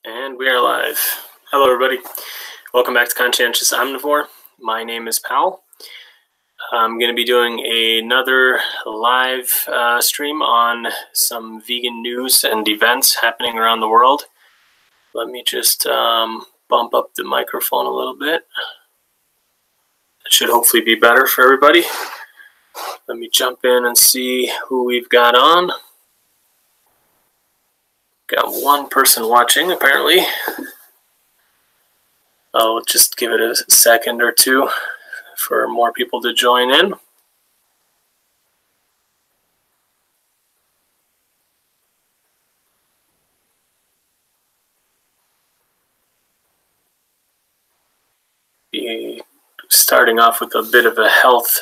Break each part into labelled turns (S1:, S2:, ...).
S1: And we are live. Hello, everybody. Welcome back to Conscientious Omnivore. My name is Powell. I'm going to be doing another live stream on some vegan news and events happening around the world. Let me just bump up the microphone a little bit. It should hopefully be better for everybody. Let me jump in and see who we've got on. Got one person watching, apparently. I'll just give it a second or two for more people to join in. Be starting off with a bit of a health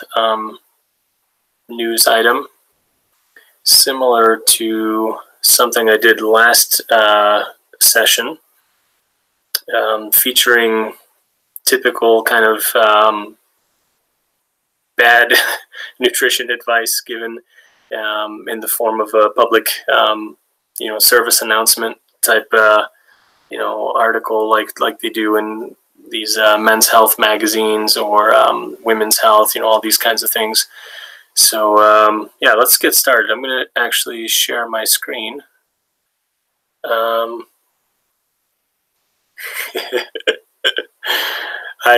S1: news item, similar to something I did last session, featuring typical kind of bad nutrition advice given in the form of a public, service announcement type, article like they do in these men's health magazines or women's health, all these kinds of things. So yeah, let's get started. I'm going to actually share my screen. Hi,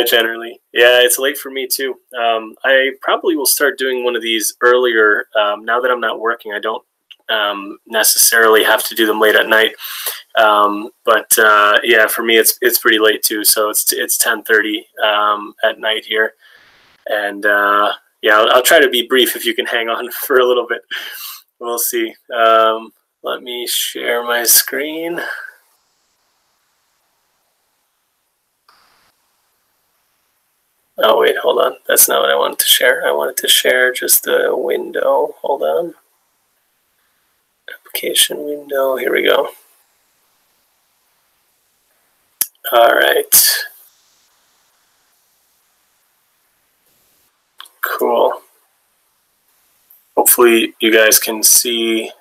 S1: generally. Yeah, it's late for me too. I probably will start doing one of these earlier. Now that I'm not working, I don't necessarily have to do them late at night. But yeah, for me, it's pretty late too. So it's 10:30 at night here, and yeah, I'll try to be brief if you can hang on for a little bit. We'll see. Let me share my screen. Oh, wait, hold on. That's not what I wanted to share. I wanted to share just the window. Hold on. Application window. Here we go. All right. Cool. Hopefully you guys can see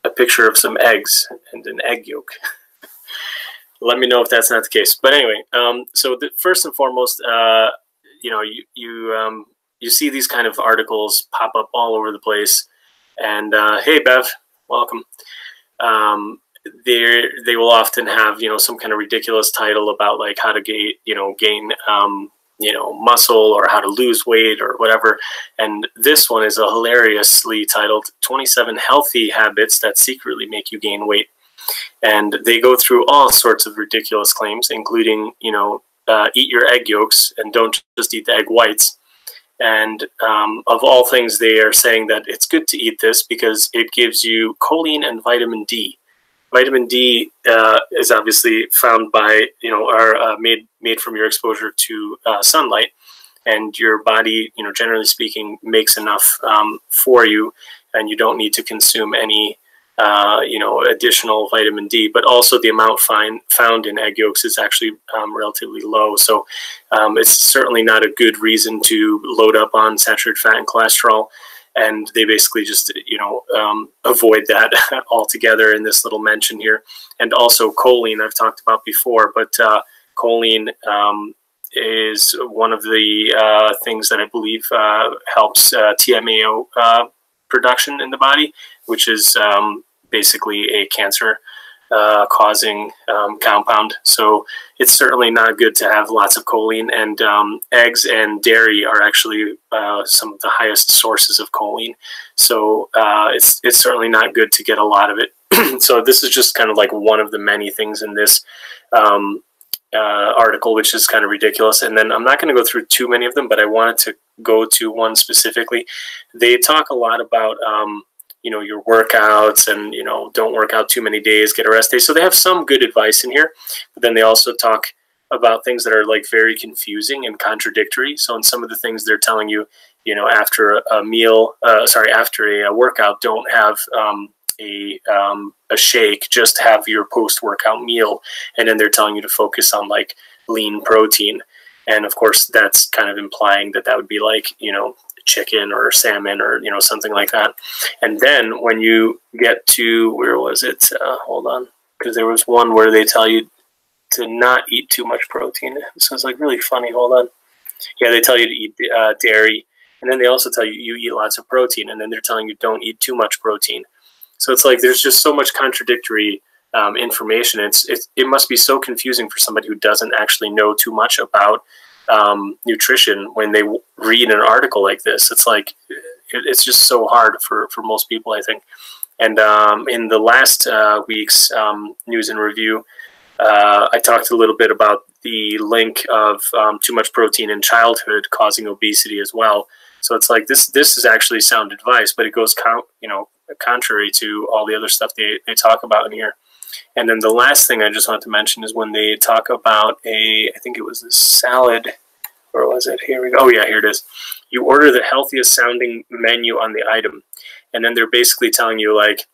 S1: a picture of some eggs and an egg yolk. Let me know if that's not the case. But anyway, so first and foremost, you see these kind of articles pop up all over the place. And hey, Bev, welcome. They will often have some kind of ridiculous title about like how to gain muscle or how to lose weight or whatever. And this one is a hilariously titled 27 Healthy Habits That Secretly Make You Gain Weight. And they go through all sorts of ridiculous claims, including, eat your egg yolks and don't just eat the egg whites. And of all things, they are saying that it's good to eat this because it gives you choline and vitamin D. Vitamin D is obviously found by, are made from your exposure to sunlight, and your body, generally speaking, makes enough for you, and you don't need to consume any additional vitamin D, but also the amount found in egg yolks is actually relatively low. So it's certainly not a good reason to load up on saturated fat and cholesterol. And they basically just, avoid that altogether in this little mention here. And also choline, I've talked about before, but choline is one of the things that I believe helps TMAO production in the body, which is basically a cancer causing compound. So it's certainly not good to have lots of choline, and eggs and dairy are actually some of the highest sources of choline. So it's certainly not good to get a lot of it. So this is just kind of like one of the many things in this article, which is kind of ridiculous. And then I'm not going to go through too many of them, but I wanted to go to one specifically. They talk a lot about your workouts and, don't work out too many days, get a rest day. So they have some good advice in here, but then they also talk about things that are like very confusing and contradictory. So in some of the things they're telling you, after after a workout, don't have a shake, just have your post-workout meal. And then they're telling you to focus on like lean protein. And of course, that's kind of implying that would be like, chicken or salmon or, something like that. And then when you get to, where was it? Hold on. Because there was one where they tell you to not eat too much protein. So it's like really funny. Hold on. Yeah, they tell you to eat dairy, and then they also tell you you eat lots of protein, and then they're telling you don't eat too much protein. So it's like there's just so much contradictory information. It must be so confusing for somebody who doesn't actually know too much about nutrition when they read an article like this. It's like it's just so hard for most people, I think. And in the last week's news and review, I talked a little bit about the link of too much protein in childhood causing obesity as well. So it's like this is actually sound advice, but it goes contrary to all the other stuff they talk about in here. And then the last thing I just want to mention is when they talk about I think it was a salad, or was it? Here we go. Oh yeah, here it is. You order the healthiest sounding menu on the item, and then they're basically telling you like,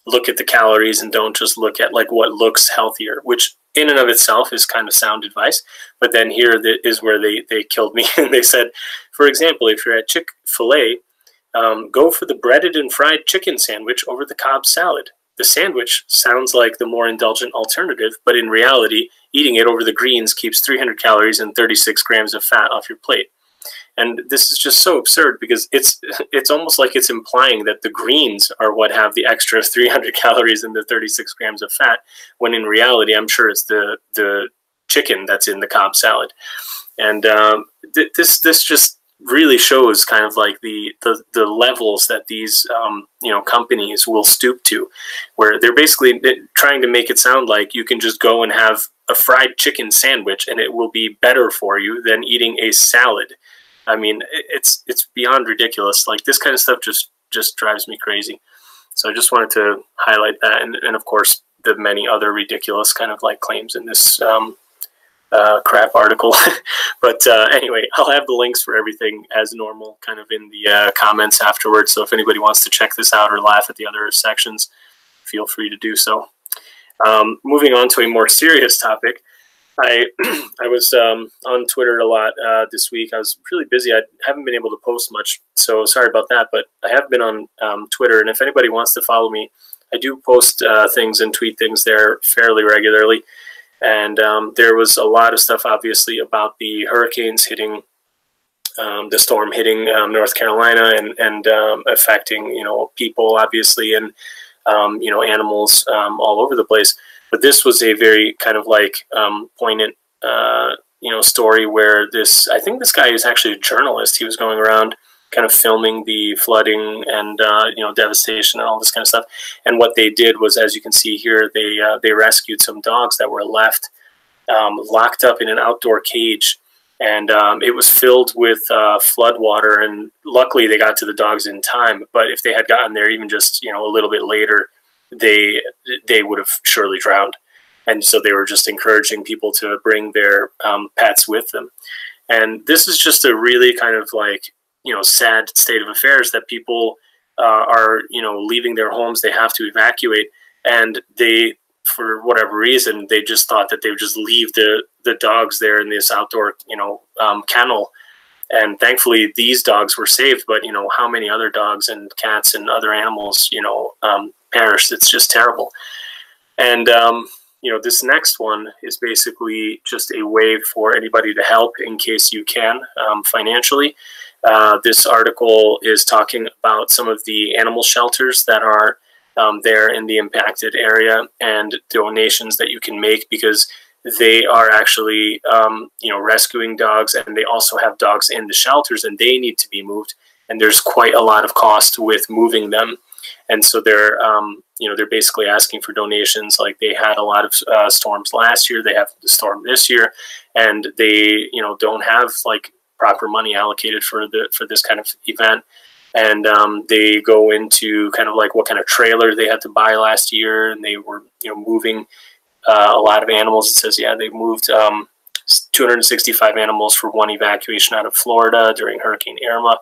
S1: look at the calories and don't just look at like what looks healthier, which in and of itself is kind of sound advice. But then here is where they killed me. And they said, for example, if you're at Chick-fil-A, go for the breaded and fried chicken sandwich over the Cobb salad. The sandwich sounds like the more indulgent alternative, but in reality, eating it over the greens keeps 300 calories and 36 grams of fat off your plate. And this is just so absurd because it's almost like it's implying that the greens are what have the extra 300 calories and the 36 grams of fat, when in reality, I'm sure it's the chicken that's in the Cobb salad. And this just really shows kind of like the levels that these companies will stoop to, where they're basically trying to make it sound like you can just go and have a fried chicken sandwich and it will be better for you than eating a salad. I mean, it's beyond ridiculous. Like this kind of stuff just drives me crazy. So I just wanted to highlight that, and of course the many other ridiculous kind of like claims in this crap article. But anyway, I'll have the links for everything as normal kind of in the comments afterwards. So if anybody wants to check this out or laugh at the other sections, feel free to do so. Moving on to a more serious topic. I was on Twitter a lot this week. I was really busy. I haven't been able to post much, so sorry about that. But I have been on Twitter, and if anybody wants to follow me, I do post things and tweet things there fairly regularly. And there was a lot of stuff, obviously, about the hurricanes hitting, the storm hitting North Carolina and affecting, people, obviously, and, animals all over the place. But this was a very kind of like poignant, story where I think this guy is actually a journalist. He was going around kind of filming the flooding and, devastation and all this kind of stuff. And what they did was, as you can see here, they rescued some dogs that were left locked up in an outdoor cage. And it was filled with flood water. And luckily they got to the dogs in time. But if they had gotten there even just, a little bit later, they would have surely drowned. And so they were just encouraging people to bring their pets with them. And this is just a really kind of like, sad state of affairs that people are, leaving their homes. They have to evacuate. And they, for whatever reason, they just thought that they would just leave the dogs there in this outdoor, kennel. And thankfully these dogs were saved. But, how many other dogs and cats and other animals, perished? It's just terrible. And, this next one is basically just a way for anybody to help in case you can financially. This article is talking about some of the animal shelters that are there in the impacted area and donations that you can make, because they are actually, rescuing dogs, and they also have dogs in the shelters and they need to be moved. And there's quite a lot of cost with moving them. And so they're basically asking for donations. Like they had a lot of storms last year. They have the storm this year, and they, don't have like proper money allocated for this kind of event. And they go into kind of like what kind of trailer they had to buy last year, and they were moving a lot of animals. It says, yeah, they moved 265 animals for one evacuation out of Florida during Hurricane Irma.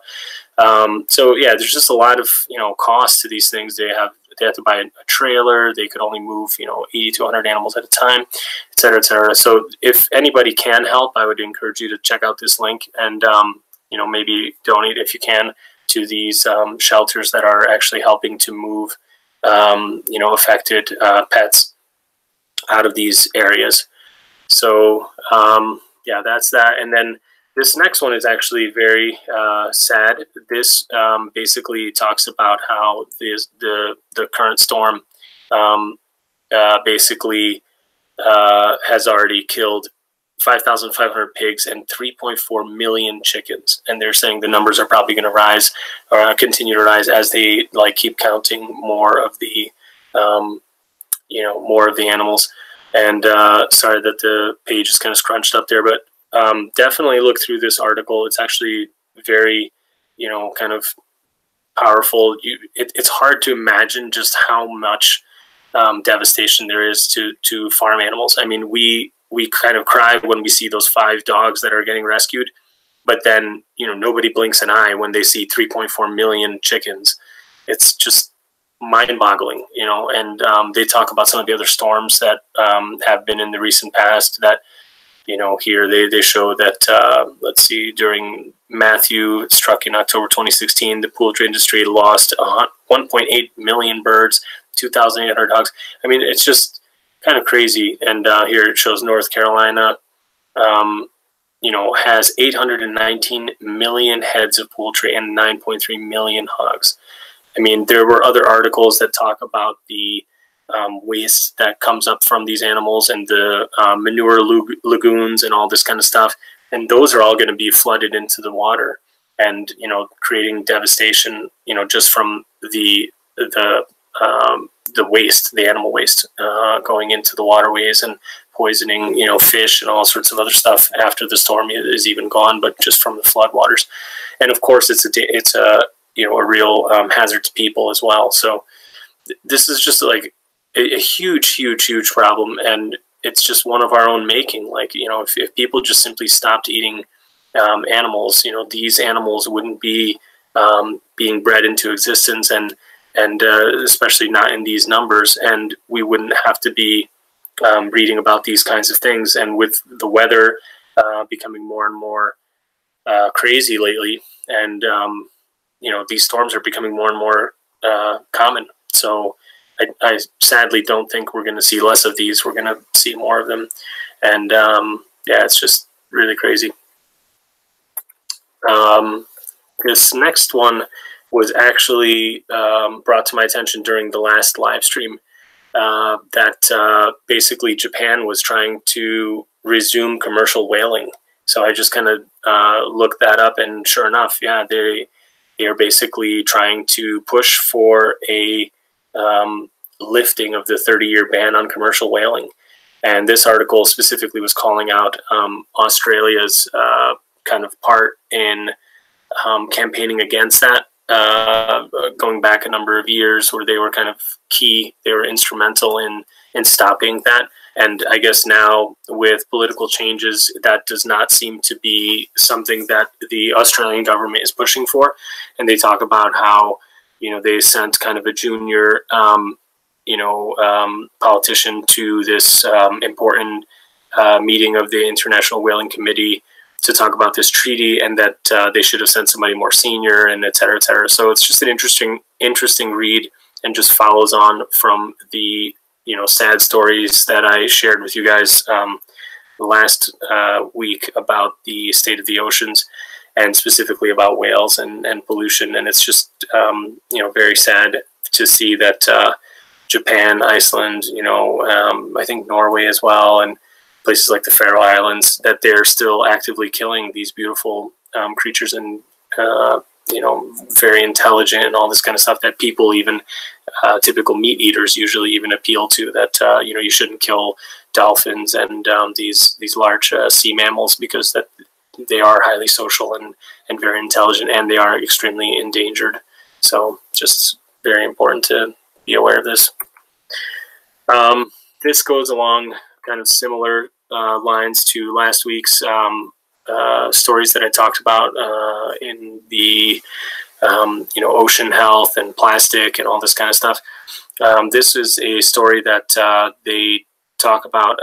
S1: So yeah, there's just a lot of cost to these things. They have to buy a trailer. They could only move 80 to 100 animals at a time, et cetera, et cetera. So if anybody can help, I would encourage you to check out this link and maybe donate if you can to these shelters that are actually helping to move affected pets. out of these areas. So yeah, that's that. And then this next one is actually very sad. This basically talks about how the current storm basically has already killed 5,500 pigs and 3.4 million chickens, and they're saying the numbers are probably going to rise or continue to rise as they like keep counting more of the more of the animals. And sorry that the page is kind of scrunched up there, but definitely look through this article. It's actually very kind of powerful. It's hard to imagine just how much devastation there is to farm animals. I mean, we kind of cry when we see those 5 dogs that are getting rescued, but then nobody blinks an eye when they see 3.4 million chickens. It's just mind-boggling, and they talk about some of the other storms that have been in the recent past that here they show that let's see, during Matthew, it struck in October 2016, the poultry industry lost 1.8 million birds, 2,800 dogs. I mean, it's just kind of crazy. And here it shows North Carolina, has 819 million heads of poultry and 9.3 million hogs. I mean, there were other articles that talk about the waste that comes up from these animals and the manure lagoons and all this kind of stuff. And those are all going to be flooded into the water and, creating devastation, just from the waste, the animal waste going into the waterways and poisoning, fish and all sorts of other stuff after the storm is even gone, but just from the flood waters. And of course, it's a real hazard to people as well. So this is just like a huge problem, and it's just one of our own making. Like, if people just simply stopped eating animals, these animals wouldn't be being bred into existence, and especially not in these numbers, and we wouldn't have to be reading about these kinds of things. And with the weather becoming more and more crazy lately, and these storms are becoming more and more common. So I sadly don't think we're going to see less of these. We're going to see more of them. And yeah, it's just really crazy. This next one was actually brought to my attention during the last live stream, that basically Japan was trying to resume commercial whaling. So I just kind of looked that up, and sure enough, yeah, they are basically trying to push for a lifting of the 30-year ban on commercial whaling. And this article specifically was calling out Australia's kind of part in campaigning against that, going back a number of years, where they were kind of key, they were instrumental in stopping that. And I guess now with political changes, that does not seem to be something that the Australian government is pushing for. And they talk about how, they sent kind of a junior, politician to this important meeting of the International Whaling Committee to talk about this treaty, and that they should have sent somebody more senior, and et cetera, et cetera. So it's just an interesting read, and just follows on from the sad stories that I shared with you guys last week about the state of the oceans, and specifically about whales and pollution. And it's just very sad to see that Japan, Iceland, I think Norway as well, and places like the Faroe Islands, that they're still actively killing these beautiful creatures, and very intelligent and all this kind of stuff that people, even typical meat eaters, usually even appeal to. That you shouldn't kill dolphins and these large sea mammals, because that they are highly social and very intelligent, and they are extremely endangered. So just very important to be aware of this. This goes along kind of similar lines to last week's stories that I talked about in the ocean health and plastic and all this kind of stuff. This is a story that they talk about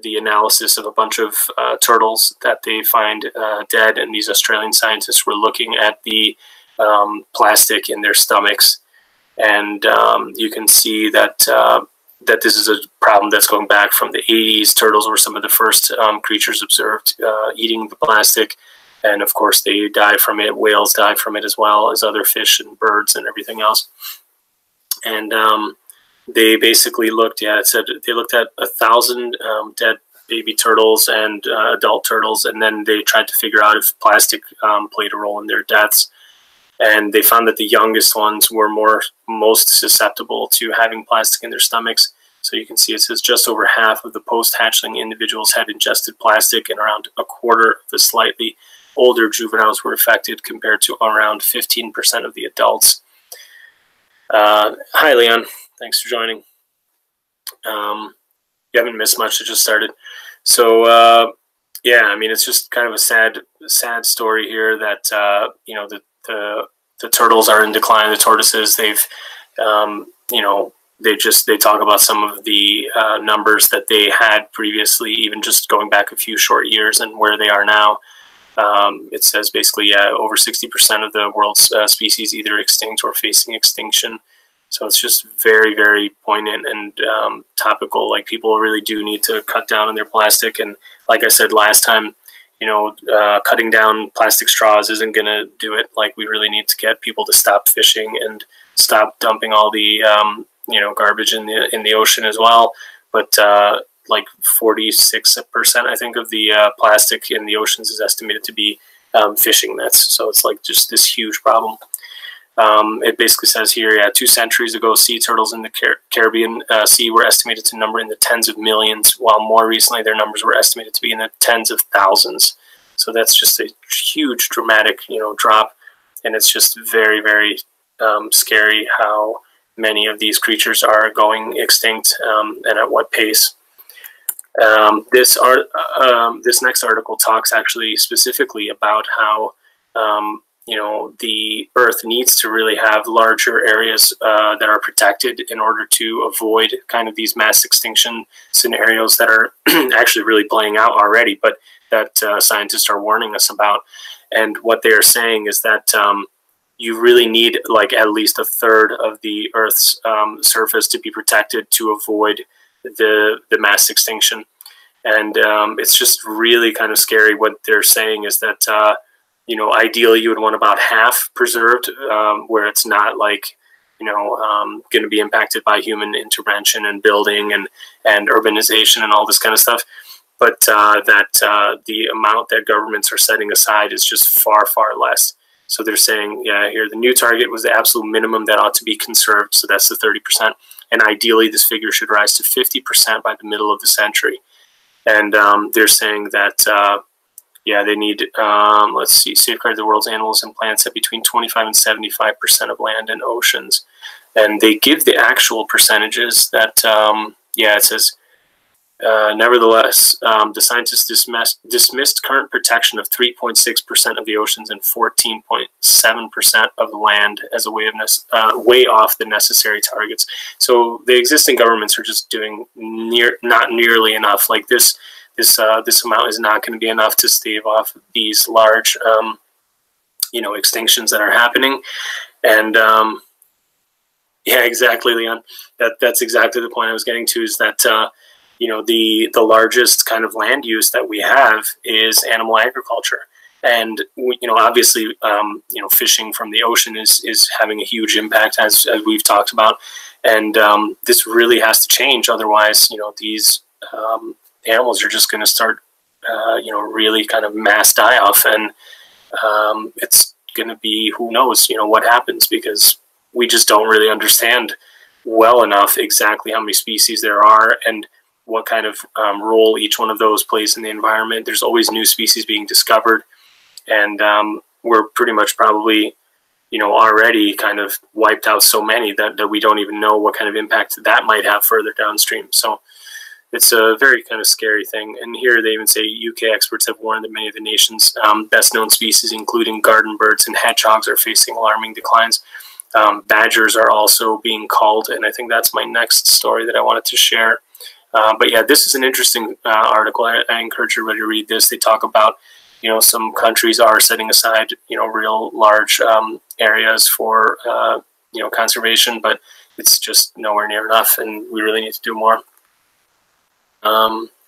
S1: the analysis of a bunch of turtles that they find dead, and these Australian scientists were looking at the plastic in their stomachs, and you can see that that this is a problem that's going back from the 80s. Turtles were some of the first creatures observed eating the plastic. And of course, they die from it. Whales die from it, as well as other fish and birds and everything else. And they basically looked at, they looked at 1,000 dead baby turtles and adult turtles, and then they tried to figure out if plastic played a role in their deaths. And they found that the youngest ones were most susceptible to having plastic in their stomachs. So you can see it says just over half of the post-hatchling individuals had ingested plastic, and around a quarter of the slightly older juveniles were affected, compared to around 15% of the adults. Hi, Leon. Thanks for joining. You haven't missed much. It just started. So, yeah, I mean, it's just kind of a sad story here that, you know, the turtles are in decline. The tortoises, they've, you know, they talk about some of the numbers that they had previously, even just going back a few short years, and where they are now. It says basically, yeah, over 60% of the world's species either extinct or facing extinction. So it's just very, very poignant and topical. Like, people really do need to cut down on their plastic. And like I said last time, you know, cutting down plastic straws isn't going to do it. Like, we really need to get people to stop fishing and stop dumping all the, you know, garbage in the ocean as well. But like 46%, I think, of the plastic in the oceans is estimated to be fishing nets. So it's like just this huge problem. It basically says here, yeah, 2 centuries ago, sea turtles in the Caribbean Sea were estimated to number in the tens of millions, while more recently their numbers were estimated to be in the tens of thousands. So that's just a huge, dramatic, you know, drop, and it's just very, very scary how many of these creatures are going extinct, and at what pace. This next article talks actually specifically about how you know, the Earth needs to really have larger areas that are protected in order to avoid kind of these mass extinction scenarios that are actually really playing out already, but that scientists are warning us about. And what they are saying is that you really need like at least a third of the Earth's surface to be protected to avoid the mass extinction. And it's just really kind of scary. What they're saying is that you know, ideally you would want about half preserved, where it's not like, you know, going to be impacted by human intervention and building and urbanization and all this kind of stuff. But that the amount that governments are setting aside is just far, far less. So they're saying, yeah, here the new target was the absolute minimum that ought to be conserved. So that's the 30%. And ideally this figure should rise to 50% by the middle of the century. And they're saying that yeah, they need, let's see, safeguard the world's animals and plants at between 25 and 75% of land and oceans. And they give the actual percentages that, yeah, it says, nevertheless, the scientists dismissed current protection of 3.6% of the oceans and 14.7% of the land as a way off the necessary targets. So the existing governments are just doing not nearly enough. Like this amount is not going to be enough to stave off these large, you know, extinctions that are happening. And yeah, exactly, Leon. That's exactly the point I was getting to. Is that you know, the largest kind of land use that we have is animal agriculture, and you know, obviously, you know, fishing from the ocean is having a huge impact, as we've talked about, and this really has to change. Otherwise, you know, these animals are just going to start, you know, really kind of mass die off, and it's going to be, who knows, you know, what happens, because we just don't really understand well enough exactly how many species there are and what kind of role each one of those plays in the environment. There's always new species being discovered, and we're pretty much probably, you know, already kind of wiped out so many that we don't even know what kind of impact that might have further downstream. So it's a very kind of scary thing. And here they even say UK experts have warned that many of the nation's best known species, including garden birds and hedgehogs, are facing alarming declines. Badgers are also being culled, and I think that's my next story that I wanted to share. But yeah, this is an interesting article. I encourage everybody to read this. They talk about, you know, some countries are setting aside, you know, real large areas for, you know, conservation, but it's just nowhere near enough, and we really need to do more.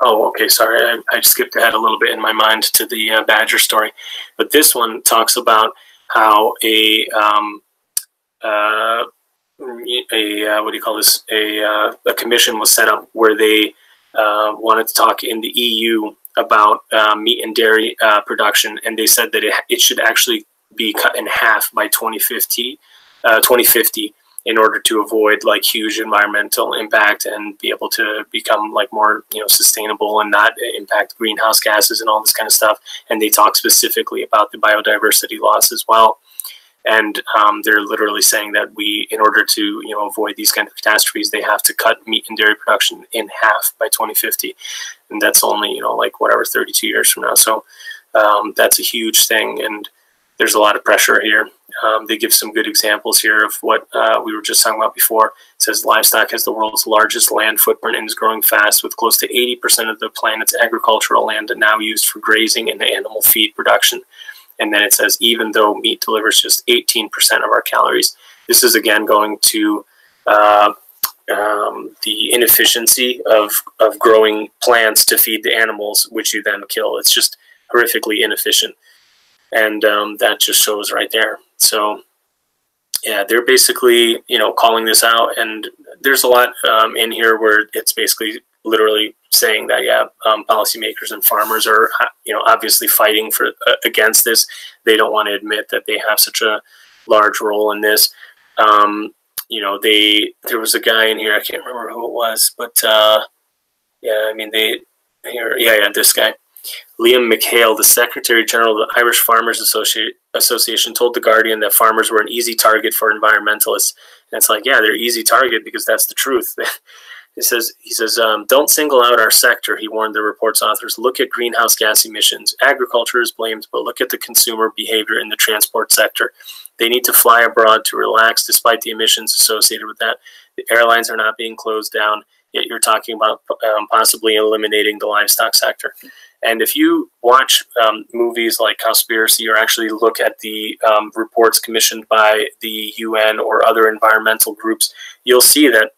S1: Oh, okay, sorry, I skipped ahead a little bit in my mind to the badger story, but this one talks about how a what do you call this? A commission was set up where they wanted to talk in the EU about meat and dairy production, and they said that it should actually be cut in half by 2050 in order to avoid like huge environmental impact and be able to become like more, you know, sustainable and not impact greenhouse gases and all this kind of stuff. And they talk specifically about the biodiversity loss as well. And they're literally saying that in order to, you know, avoid these kind of catastrophes, they have to cut meat and dairy production in half by 2050. And that's only, you know, like whatever, 32 years from now. So that's a huge thing. And there's a lot of pressure here. They give some good examples here of what we were just talking about before. It says livestock has the world's largest land footprint and is growing fast, with close to 80% of the planet's agricultural land now used for grazing and animal feed production. And then it says, even though meat delivers just 18% of our calories, this is again going to the inefficiency of growing plants to feed the animals, which you then kill. It's just horrifically inefficient. And that just shows right there. So yeah, they're basically, you know, calling this out. And there's a lot in here where it's basically literally saying that, yeah, policymakers and farmers are, you know, obviously fighting for against this. They don't want to admit that they have such a large role in this. You know, there was a guy in here, I can't remember who it was, but yeah, I mean, this guy. Liam McHale, the Secretary General of the Irish Farmers Association, told The Guardian that farmers were an easy target for environmentalists. And it's like, yeah, they're easy target because that's the truth. He says, don't single out our sector, he warned the report's authors. Look at greenhouse gas emissions. Agriculture is blamed, but look at the consumer behavior in the transport sector. They need to fly abroad to relax despite the emissions associated with that. The airlines are not being closed down, yet you're talking about possibly eliminating the livestock sector. And if you watch movies like Cowspiracy, or actually look at the reports commissioned by the UN or other environmental groups, you'll see that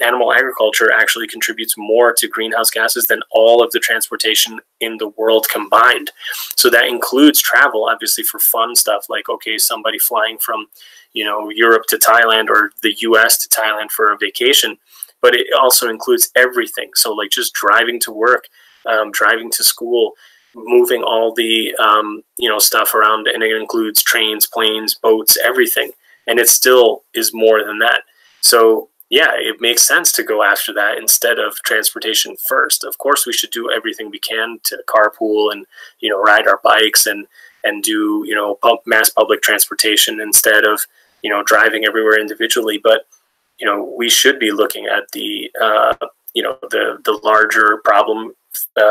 S1: animal agriculture actually contributes more to greenhouse gases than all of the transportation in the world combined. So that includes travel, obviously, for fun stuff like, okay, somebody flying from, you know, Europe to Thailand or the US to Thailand for a vacation. But it also includes everything. So like just driving to work, driving to school, moving all the you know, stuff around, and it includes trains, planes, boats, everything. And it still is more than that. So yeah, it makes sense to go after that instead of transportation first. Of course, we should do everything we can to carpool and, you know, ride our bikes and do, you know, mass public transportation instead of, you know, driving everywhere individually. But you know, we should be looking at the you know, the larger problem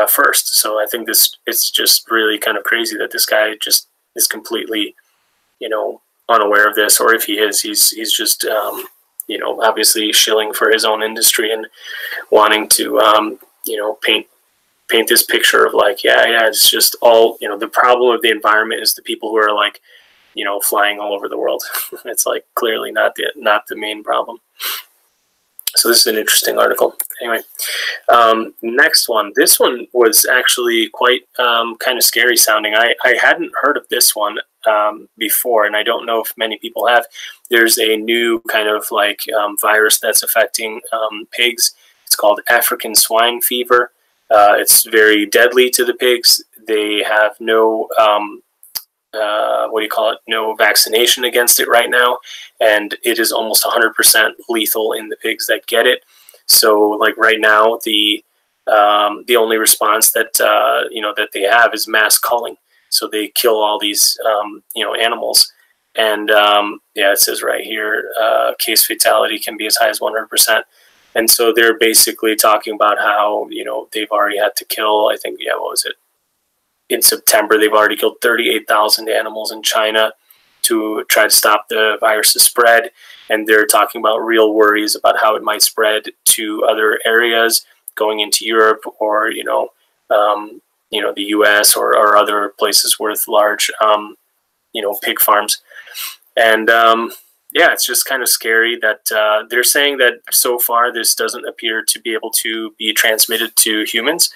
S1: first. So I think it's just really kind of crazy that this guy just is completely, you know, unaware of this, or if he is, he's just you know, obviously shilling for his own industry and wanting to you know, paint this picture of like, yeah, it's just all, you know, the problem of the environment is the people who are like, you know, flying all over the world. It's like clearly not the main problem. So this is an interesting article. Anyway, next one. This one was actually quite kind of scary sounding. I hadn't heard of this one before, and I don't know if many people have. There's a new kind of like virus that's affecting pigs. It's called African swine fever. It's very deadly to the pigs. They have no no vaccination against it right now, and it is almost 100% lethal in the pigs that get it. So like right now, the only response that you know, that they have is mass culling. So they kill all these you know, animals, and yeah, it says right here, case fatality can be as high as 100%. And so they're basically talking about how, you know, they've already had to kill, I think, yeah, what was it? In September, they've already killed 38,000 animals in China to try to stop the virus's spread. And they're talking about real worries about how it might spread to other areas going into Europe, or, you know, the US or other places with large, you know, pig farms. And yeah, it's just kind of scary that they're saying that so far this doesn't appear to be able to be transmitted to humans,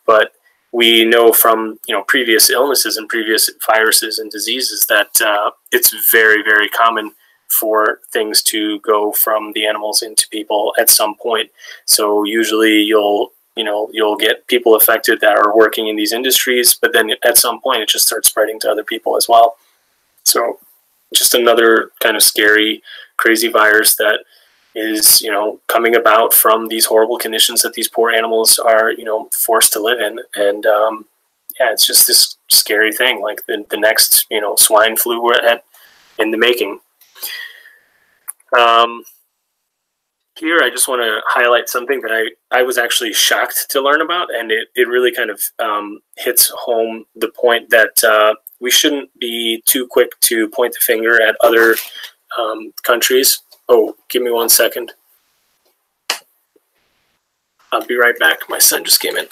S1: but we know from previous illnesses and previous viruses and diseases that it's very, very common for things to go from the animals into people at some point. So usually you'll get people affected that are working in these industries, but then at some point it just starts spreading to other people as well. So just another kind of scary, crazy virus that is, coming about from these horrible conditions that these poor animals are, forced to live in. And yeah, it's just this scary thing, like the next, swine flu in the making. Here, I just want to highlight something that I was actually shocked to learn about, and it really kind of hits home the point that we shouldn't be too quick to point the finger at other countries. Oh, give me 1 second. I'll be right back. My son just came in.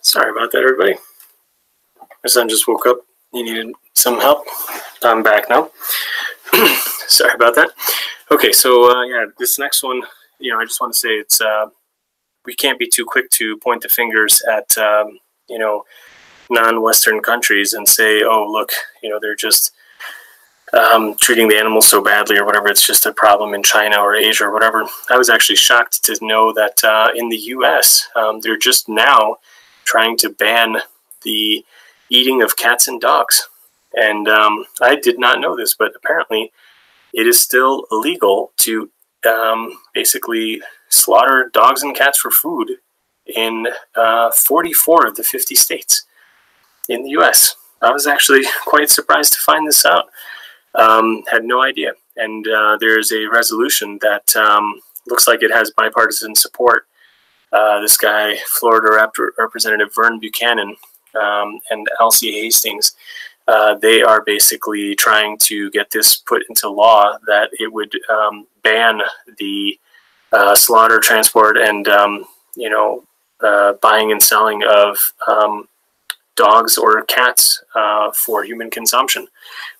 S1: Sorry about that, everybody. My son just woke up. He needed some help. I'm back now. Sorry about that. Okay, so yeah, this next one, I just want to say it's we can't be too quick to point the fingers at non-Western countries and say, oh, look, they're just treating the animals so badly or whatever. It's just a problem in China or Asia or whatever. I was actually shocked to know that in the U.S. They're just now trying to ban the eating of cats and dogs. And I did not know this, but apparently it is still illegal to basically slaughter dogs and cats for food in 44 of the 50 states in the U.S. I was actually quite surprised to find this out. Had no idea. And there's a resolution that looks like it has bipartisan support. This guy, Florida Representative Vern Buchanan and Elsie Hastings, they are basically trying to get this put into law that it would ban the slaughter, transport, and buying and selling of dogs or cats for human consumption,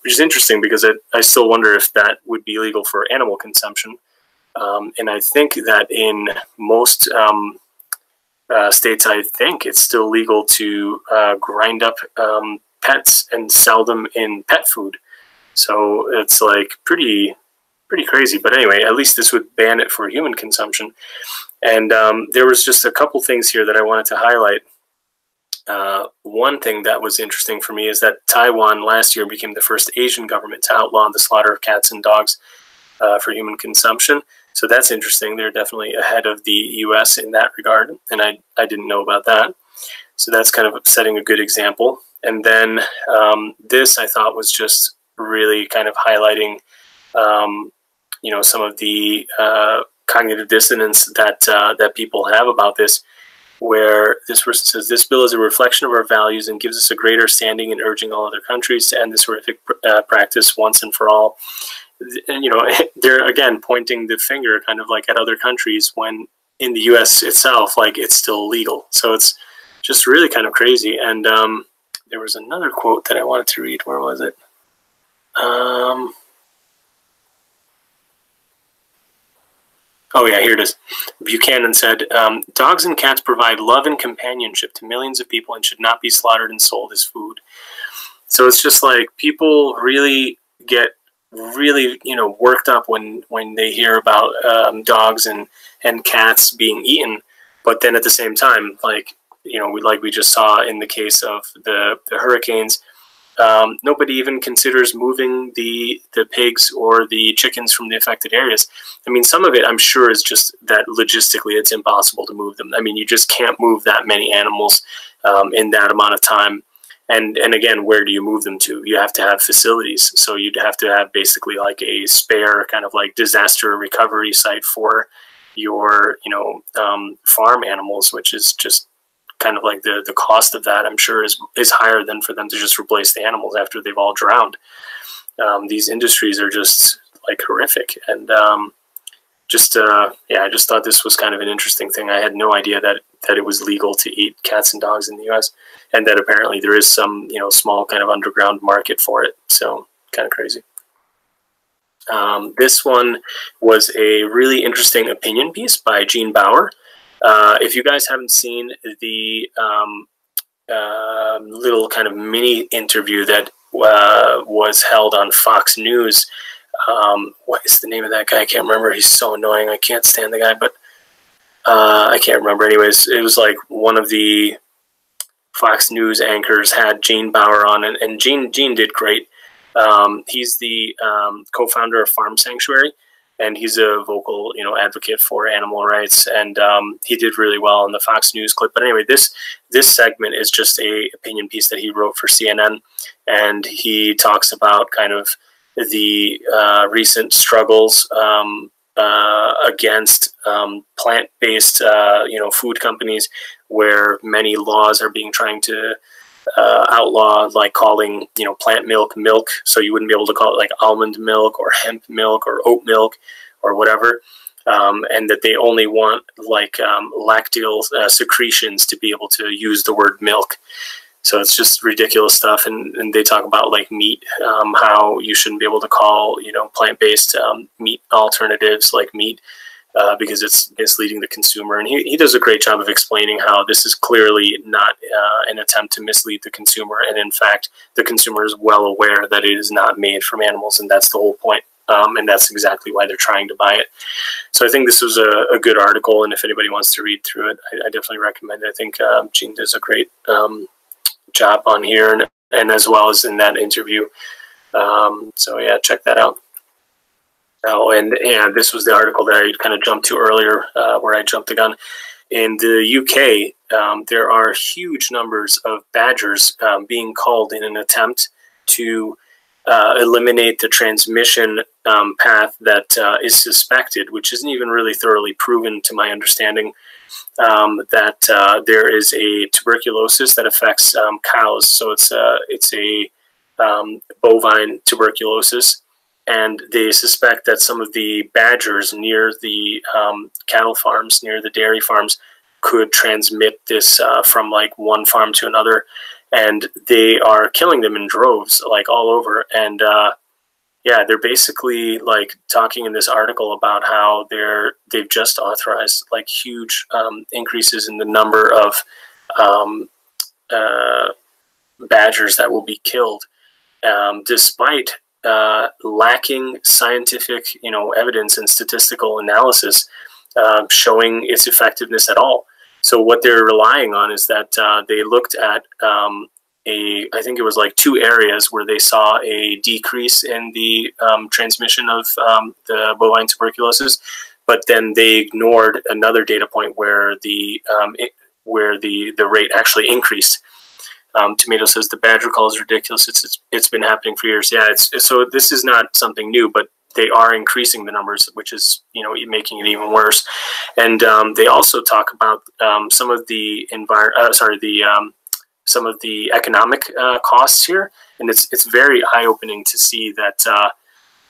S1: which is interesting because I still wonder if that would be legal for animal consumption. And I think that in most states, I think it's still legal to grind up pets and sell them in pet food. So it's like pretty crazy. But anyway, at least this would ban it for human consumption. And there was just a couple things here that I wanted to highlight. One thing that was interesting for me is that Taiwan last year became the first Asian government to outlaw the slaughter of cats and dogs for human consumption. So that's interesting. They're definitely ahead of the U.S. in that regard, and I didn't know about that. So that's kind of setting a good example. And then this I thought was just really kind of highlighting, some of the cognitive dissonance that people have about this, where this person says, this bill is a reflection of our values and gives us a greater standing in urging all other countries to end this horrific practice once and for all. And, they're again pointing the finger kind of like at other countries when in the US itself, like it's still legal. So it's just really kind of crazy. And there was another quote that I wanted to read. Where was it? Oh yeah, here it is. Buchanan said, dogs and cats provide love and companionship to millions of people and should not be slaughtered and sold as food. So it's just like people really get really, worked up when they hear about dogs and cats being eaten. But then at the same time, like we just saw in the case of the hurricanes, nobody even considers moving the pigs or the chickens from the affected areas. I mean, some of it I'm sure is just that logistically it's impossible to move them. I mean, you just can't move that many animals in that amount of time. And again, where do you move them to? You have to have facilities. So you'd have to have basically like a spare kind of like disaster recovery site for your, farm animals, which is just kind of like the cost of that, I'm sure, is higher than for them to just replace the animals after they've all drowned. These industries are just like horrific. And I just thought this was kind of an interesting thing. I had no idea that it was legal to eat cats and dogs in the US, and that apparently there is some, small kind of underground market for it. So kind of crazy. This one was a really interesting opinion piece by Jean Baur. If you guys haven't seen the little kind of mini interview that was held on Fox News, what is the name of that guy? I can't remember. He's so annoying. I can't stand the guy, but I can't remember. Anyways, it was like one of the Fox News anchors had Jean Baur on, and Jean did great. He's the co-founder of Farm Sanctuary, and he's a vocal, advocate for animal rights, and he did really well in the Fox News clip. But anyway, this segment is just a opinion piece that he wrote for CNN, and he talks about kind of the recent struggles against plant-based, food companies, where many laws are being trying to outlaw, like calling plant milk, so you wouldn't be able to call it like almond milk or hemp milk or oat milk or whatever, and that they only want like lacteal secretions to be able to use the word milk. So it's just ridiculous stuff. And they talk about like meat, how you shouldn't be able to call plant-based meat alternatives like meat, because it's misleading the consumer. And he does a great job of explaining how this is clearly not an attempt to mislead the consumer. And in fact, the consumer is well aware that it is not made from animals, and that's the whole point. And that's exactly why they're trying to buy it. So I think this was a good article, and if anybody wants to read through it, I definitely recommend it. I think Jean does a great job on here, and as well as in that interview. So yeah, check that out. Oh, and this was the article that I kind of jumped to earlier, where I jumped the gun. In the UK, there are huge numbers of badgers being culled in an attempt to eliminate the transmission path that is suspected, which isn't even really thoroughly proven to my understanding, that there is a tuberculosis that affects cows. So it's a bovine tuberculosis. And they suspect that some of the badgers near the cattle farms, near the dairy farms, could transmit this from like one farm to another. And they are killing them in droves, like all over. And yeah, they're basically like talking in this article about how they've just authorized like huge increases in the number of badgers that will be killed, despite lacking scientific, evidence and statistical analysis showing its effectiveness at all. So what they're relying on is that they looked at I think it was like 2 areas where they saw a decrease in the transmission of the bovine tuberculosis, but then they ignored another data point where the rate actually increased. Tomato says the badger call is ridiculous. It's been happening for years. Yeah, so this is not something new, but they are increasing the numbers, which is, you know, making it even worse. And they also talk about some of the some of the economic costs here, and it's very eye-opening to see that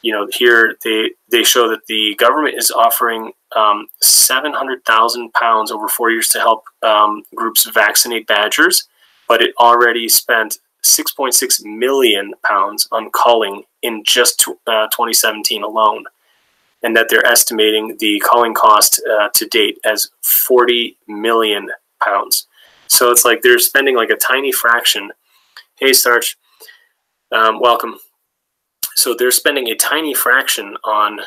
S1: you know, here they show that the government is offering £700,000 over 4 years to help groups vaccinate badgers, but it already spent £6.6 million on culling in just 2017 alone, and that they're estimating the culling cost to date as £40 million. So it's like they're spending like a tiny fraction. Hey, Starch, welcome. So they're spending a tiny fraction on,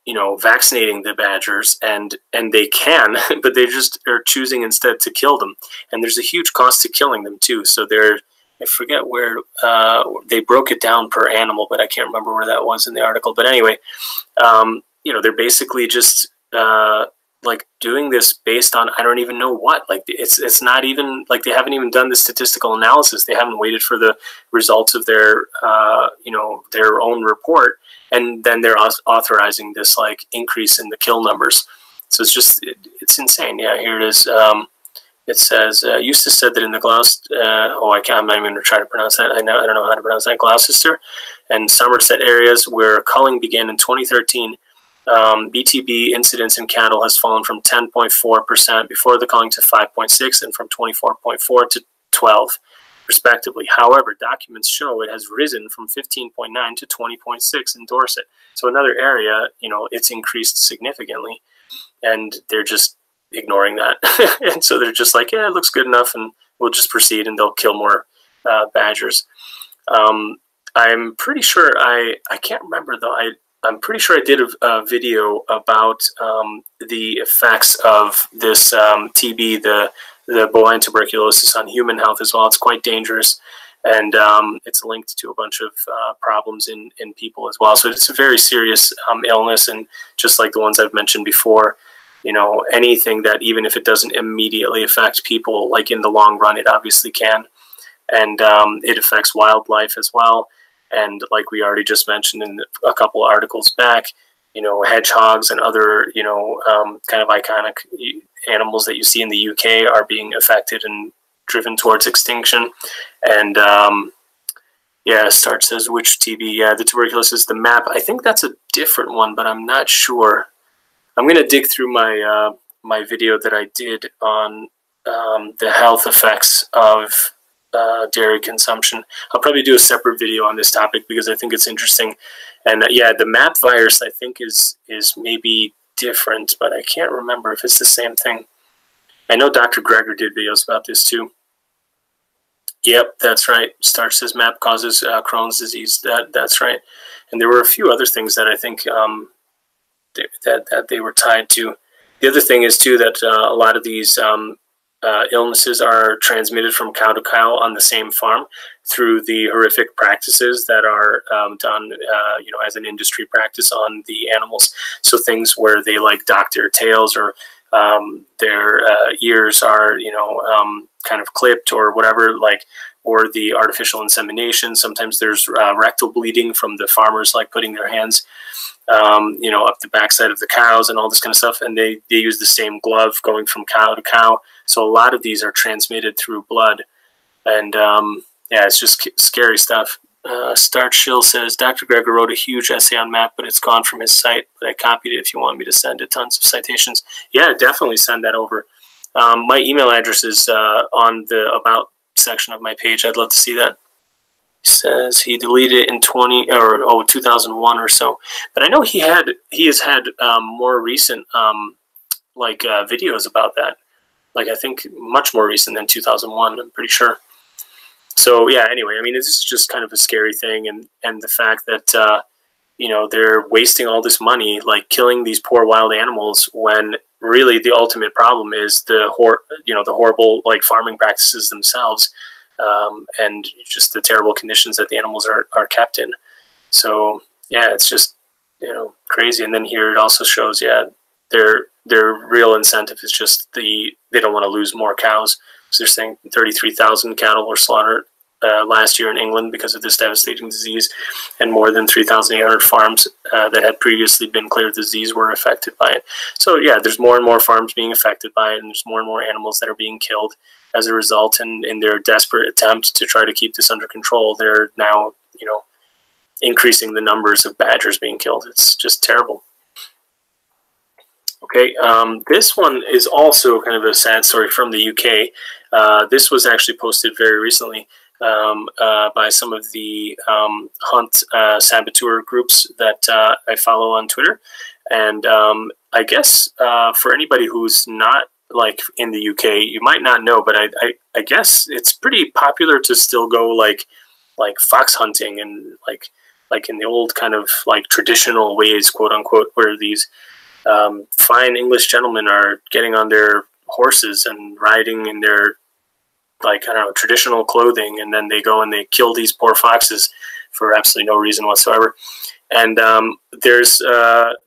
S1: you know, vaccinating the badgers, and they can, but they just are choosing instead to kill them. And there's a huge cost to killing them too. So they're, I forget where they broke it down per animal, but I can't remember where that was in the article. But anyway, you know, they're basically just like doing this based on, I don't even know what. Like it's not even like they haven't even done the statistical analysis. They haven't waited for the results of their you know, their own report, and then they're authorizing this like increase in the kill numbers. So it's just it's insane. Yeah, here it is. It says Eustace said that in the I'm not even going to try to pronounce that. I don't know how to pronounce that. Gloucester and Somerset areas where culling began in 2013. BTB incidence in cattle has fallen from 10.4% before the culling to 5.6%, and from 24.4% to 12%, respectively. However, documents show it has risen from 15.9% to 20.6% in Dorset. So another area, you know, it's increased significantly, and they're just ignoring that. And so they're just like, yeah, it looks good enough, and we'll just proceed, and they'll kill more badgers. I'm pretty sure I can't remember though. I'm pretty sure I did a video about the effects of this TB, the bovine tuberculosis, on human health as well. It's quite dangerous, and it's linked to a bunch of problems in people as well. So it's a very serious illness, and just like the ones I've mentioned before, you know, anything that, even if it doesn't immediately affect people, like in the long run, it obviously can, and it affects wildlife as well. And like we already just mentioned in a couple articles back, you know, hedgehogs and other, you know, kind of iconic animals that you see in the UK are being affected and driven towards extinction. And yeah, Starch says, which TB? Yeah, the tuberculosis, the MAP. I think that's a different one, but I'm not sure. I'm going to dig through my my video that I did on the health effects of dairy consumption. I'll probably do a separate video on this topic because I think it's interesting. And yeah, the MAP virus I think is maybe different, but I can't remember if it's the same thing. I know Dr. Greger did videos about this too. Yep, that's right. Starch says MAP causes Crohn's disease. That's right. And there were a few other things that I think that they were tied to. The other thing is too that a lot of these illnesses are transmitted from cow to cow on the same farm through the horrific practices that are done, you know, as an industry practice on the animals. So things where they like dock their tails, or their ears are, you know, kind of clipped or whatever, like, or the artificial insemination. Sometimes there's rectal bleeding from the farmers, like putting their hands you know, up the backside of the cows and all this kind of stuff, and they use the same glove going from cow to cow. So a lot of these are transmitted through blood, and yeah, it's just scary stuff. Starch Shill says, Dr. Greger wrote a huge essay on MAP, but it's gone from his site, but I copied it if you want me to send it. Tons of citations. Yeah, definitely send that over. My email address is on the About section of my page. I'd love to see that. Says he deleted it in 2001 or so, but I know he has had more recent like videos about that, like I think much more recent than 2001, I'm pretty sure. So yeah, anyway, I mean, this is just kind of a scary thing, and the fact that you know, they're wasting all this money like killing these poor wild animals, when really the ultimate problem is the horrible like farming practices themselves. And just the terrible conditions that the animals are kept in. So yeah, it's just, you know, crazy. And then here it also shows, yeah, their real incentive is just they don't want to lose more cows. because they're saying 33,000 cattle were slaughtered last year in England because of this devastating disease, and more than 3,800 farms that had previously been cleared of the disease were affected by it. So yeah, there's more and more farms being affected by it, and there's more and more animals that are being killed as a result. And in their desperate attempt to try to keep this under control, they're now, you know, increasing the numbers of badgers being killed. It's just terrible. Okay, this one is also kind of a sad story from the UK. This was actually posted very recently by some of the hunt saboteur groups that I follow on Twitter. And I guess for anybody who's not like in the UK, you might not know, but I guess it's pretty popular to still go like fox hunting, and like in the old kind of like traditional ways, quote unquote, where these fine English gentlemen are getting on their horses and riding in their, like, I don't know, traditional clothing, and then they go and they kill these poor foxes for absolutely no reason whatsoever. And there's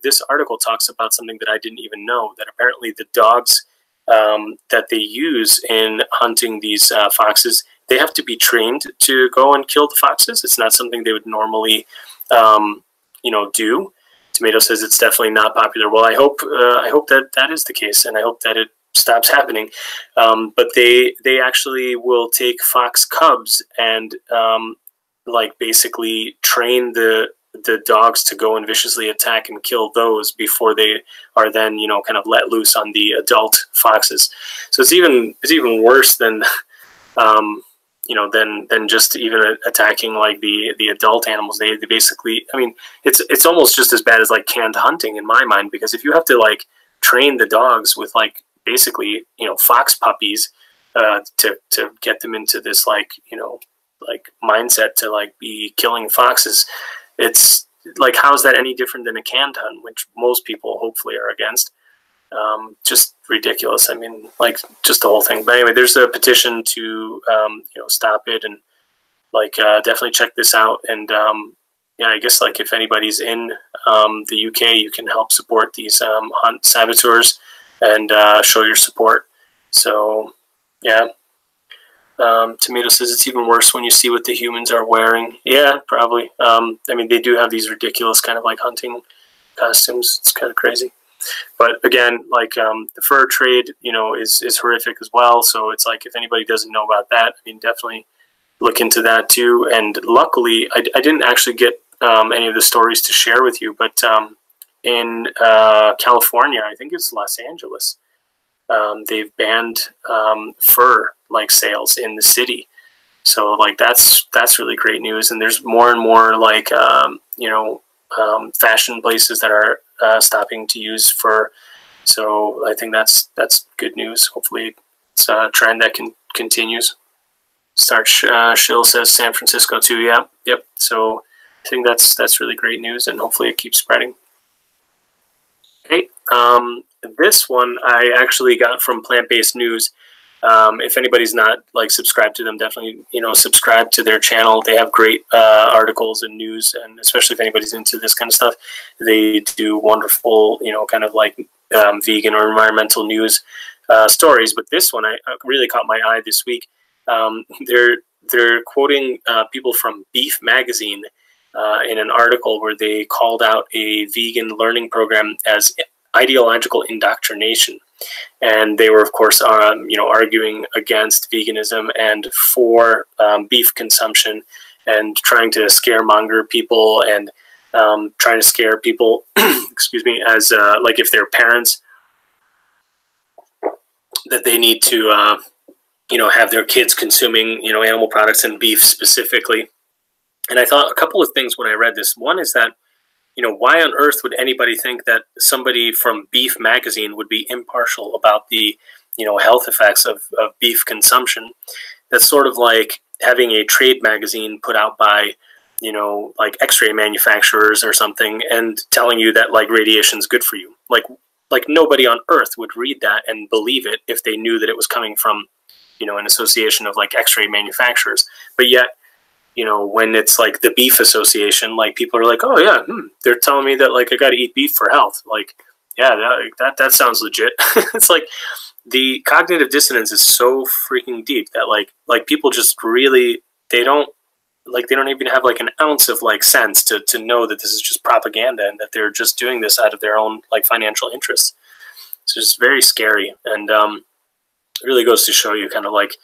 S1: this article talks about something that I didn't even know, that apparently the dogs that they use in hunting these foxes, they have to be trained to go and kill the foxes. It's not something they would normally, you know, do. Tomato says it's definitely not popular. Well, I hope that that is the case, and I hope that it stops happening. But they actually will take fox cubs and like basically train the dogs to go and viciously attack and kill those before they are then, you know, kind of let loose on the adult foxes. So it's even worse than you know, than just even attacking like the adult animals. They basically, I mean, it's almost just as bad as like canned hunting in my mind, because if you have to like train the dogs with like basically, you know, fox puppies to get them into this, like, you know, like mindset to like be killing foxes, it's like, how is that any different than a canned hunt, which most people hopefully are against? Just ridiculous. I mean, like, just the whole thing. But anyway, there's a petition to you know, stop it, and like definitely check this out. And yeah, I guess like if anybody's in the UK, you can help support these hunt saboteurs and show your support. So yeah. Tomato says it's even worse when you see what the humans are wearing. Yeah, probably. I mean, they do have these ridiculous kind of like hunting costumes. It's kind of crazy. But again, like the fur trade, you know, is horrific as well. So it's like, if anybody doesn't know about that, I mean, definitely look into that too. And luckily, I didn't actually get any of the stories to share with you, but in California, I think it's Los Angeles, they've banned fur like sales in the city. So like that's really great news. And there's more and more like you know, fashion places that are stopping to use fur. So I think that's good news. Hopefully it's a trend that continues. Shill says San Francisco too. Yeah, yep. So I think that's really great news, and hopefully it keeps spreading. Okay, this one I actually got from Plant-Based News. If anybody's not like subscribed to them, definitely, you know, subscribe to their channel. They have great articles and news, and especially if anybody's into this kind of stuff, they do wonderful, you know, kind of like vegan or environmental news stories. But this one I really caught my eye this week. They're quoting people from Beef Magazine in an article where they called out a vegan learning program as ideological indoctrination. And they were, of course, you know, arguing against veganism and for beef consumption, and trying to scaremonger people, and trying to scare people, excuse me, as like if they're parents, that they need to, you know, have their kids consuming, you know, animal products and beef specifically. And I thought a couple of things when I read this. One is that, you know, why on earth would anybody think that somebody from Beef Magazine would be impartial about the, you know, health effects of beef consumption? That's sort of like having a trade magazine put out by, you know, like X-ray manufacturers or something, and telling you that like radiation is good for you. Like nobody on earth would read that and believe it if they knew that it was coming from, you know, an association of like X-ray manufacturers. But yet, you know, when it's like the Beef Association, like people are like, oh yeah, they're telling me that like I got to eat beef for health. Like, yeah, that sounds legit. It's like, the cognitive dissonance is so freaking deep that like people just really, they don't even have like an ounce of like sense to know that this is just propaganda and that they're just doing this out of their own like financial interests. It's just very scary, and it really goes to show you kind of like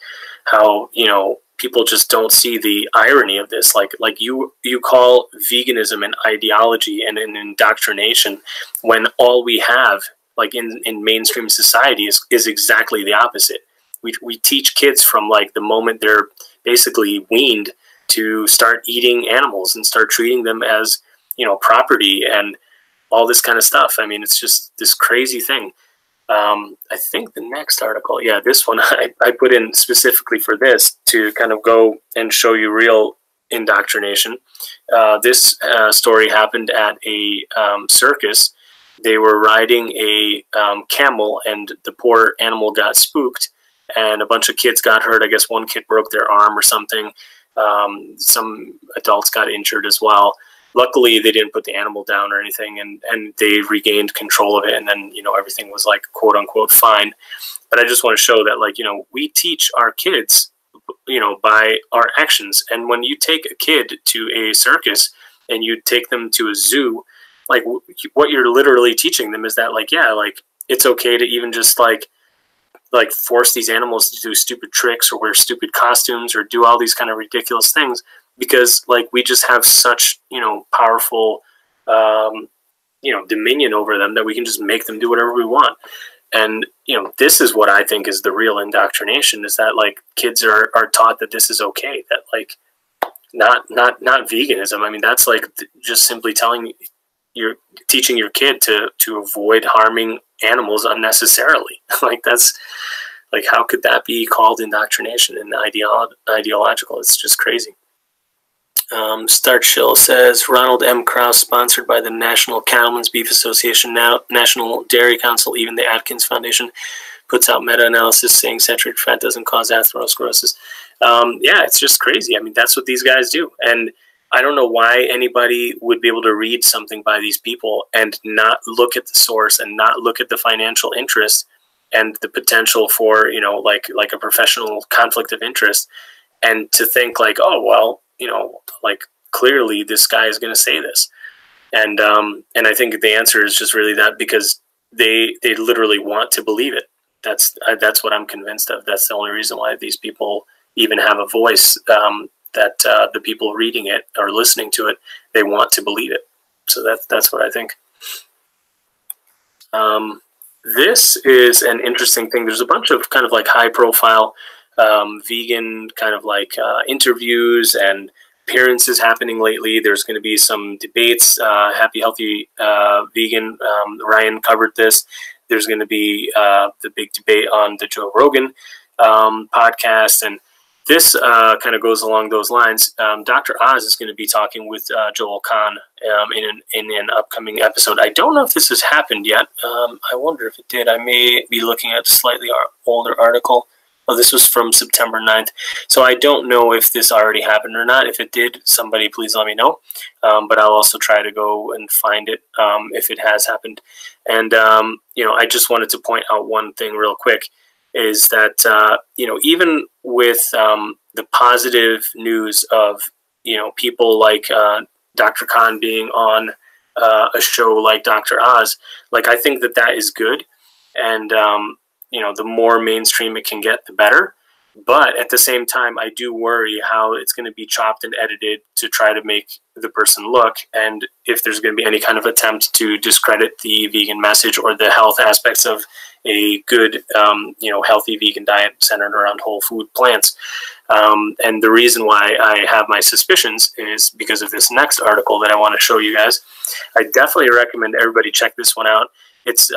S1: how, you know, people just don't see the irony of this. Like you call veganism an ideology and an indoctrination when all we have like in mainstream society is exactly the opposite. We teach kids from like the moment they're basically weaned to start eating animals and start treating them as, you know, property and all this kind of stuff. I mean, it's just this crazy thing. I think the next article, yeah, this one I put in specifically for this to kind of go and show you real indoctrination. This story happened at a circus. They were riding a camel, and the poor animal got spooked, and a bunch of kids got hurt. I guess one kid broke their arm or something. Some adults got injured as well. Luckily, they didn't put the animal down or anything, and they regained control of it, and then, you know, everything was like quote unquote fine. But I just want to show that, like, you know, we teach our kids, you know, by our actions. And when you take a kid to a circus and you take them to a zoo, like what you're literally teaching them is that, like, yeah, like it's okay to even just like force these animals to do stupid tricks or wear stupid costumes or do all these kind of ridiculous things, because like we just have such, you know, powerful, you know, dominion over them that we can just make them do whatever we want. And, you know, this is what I think is the real indoctrination, is that like kids are taught that this is okay, that like not veganism. I mean, that's like just simply teaching your kid to avoid harming animals unnecessarily. Like that's like, how could that be called indoctrination and ideological? It's just crazy. Start Shill says Ronald M. Krauss, sponsored by the National Cattlemen's Beef Association, National Dairy Council, even the Atkins Foundation, puts out meta-analysis saying saturated fat doesn't cause atherosclerosis. Yeah, it's just crazy. I mean, that's what these guys do. And I don't know why anybody would be able to read something by these people and not look at the source and not look at the financial interest and the potential for, you know, like a professional conflict of interest, and to think like, oh, well, you know, like clearly this guy is going to say this. And I think the answer is just really that because they literally want to believe it. That's what I'm convinced of. That's the only reason why these people even have a voice, that the people reading it or listening to it, they want to believe it. So that's what I think. This is an interesting thing. There's a bunch of kind of like high profile vegan kind of like interviews and appearances happening lately. There's going to be some debates. Happy Healthy Vegan, Ryan covered this. There's going to be the big debate on the Joe Rogan podcast, and this kind of goes along those lines. Dr. Oz is going to be talking with Joel Kahn in an upcoming episode. I don't know if this has happened yet. I wonder if it did. I may be looking at a slightly older article. Oh, this was from September 9th. So I don't know if this already happened or not. If it did, somebody please let me know. But I'll also try to go and find it if it has happened. And, you know, I just wanted to point out one thing real quick, is that, you know, even with the positive news of, you know, people like Dr. Khan being on a show like Dr. Oz, like I think that is good. And, you know, the more mainstream it can get, the better. But at the same time, I do worry how it's going to be chopped and edited to try to make the person look, and if there's going to be any kind of attempt to discredit the vegan message or the health aspects of a good, you know, healthy vegan diet centered around whole food plants. And the reason why I have my suspicions is because of this next article that I want to show you guys. I definitely recommend everybody check this one out. It's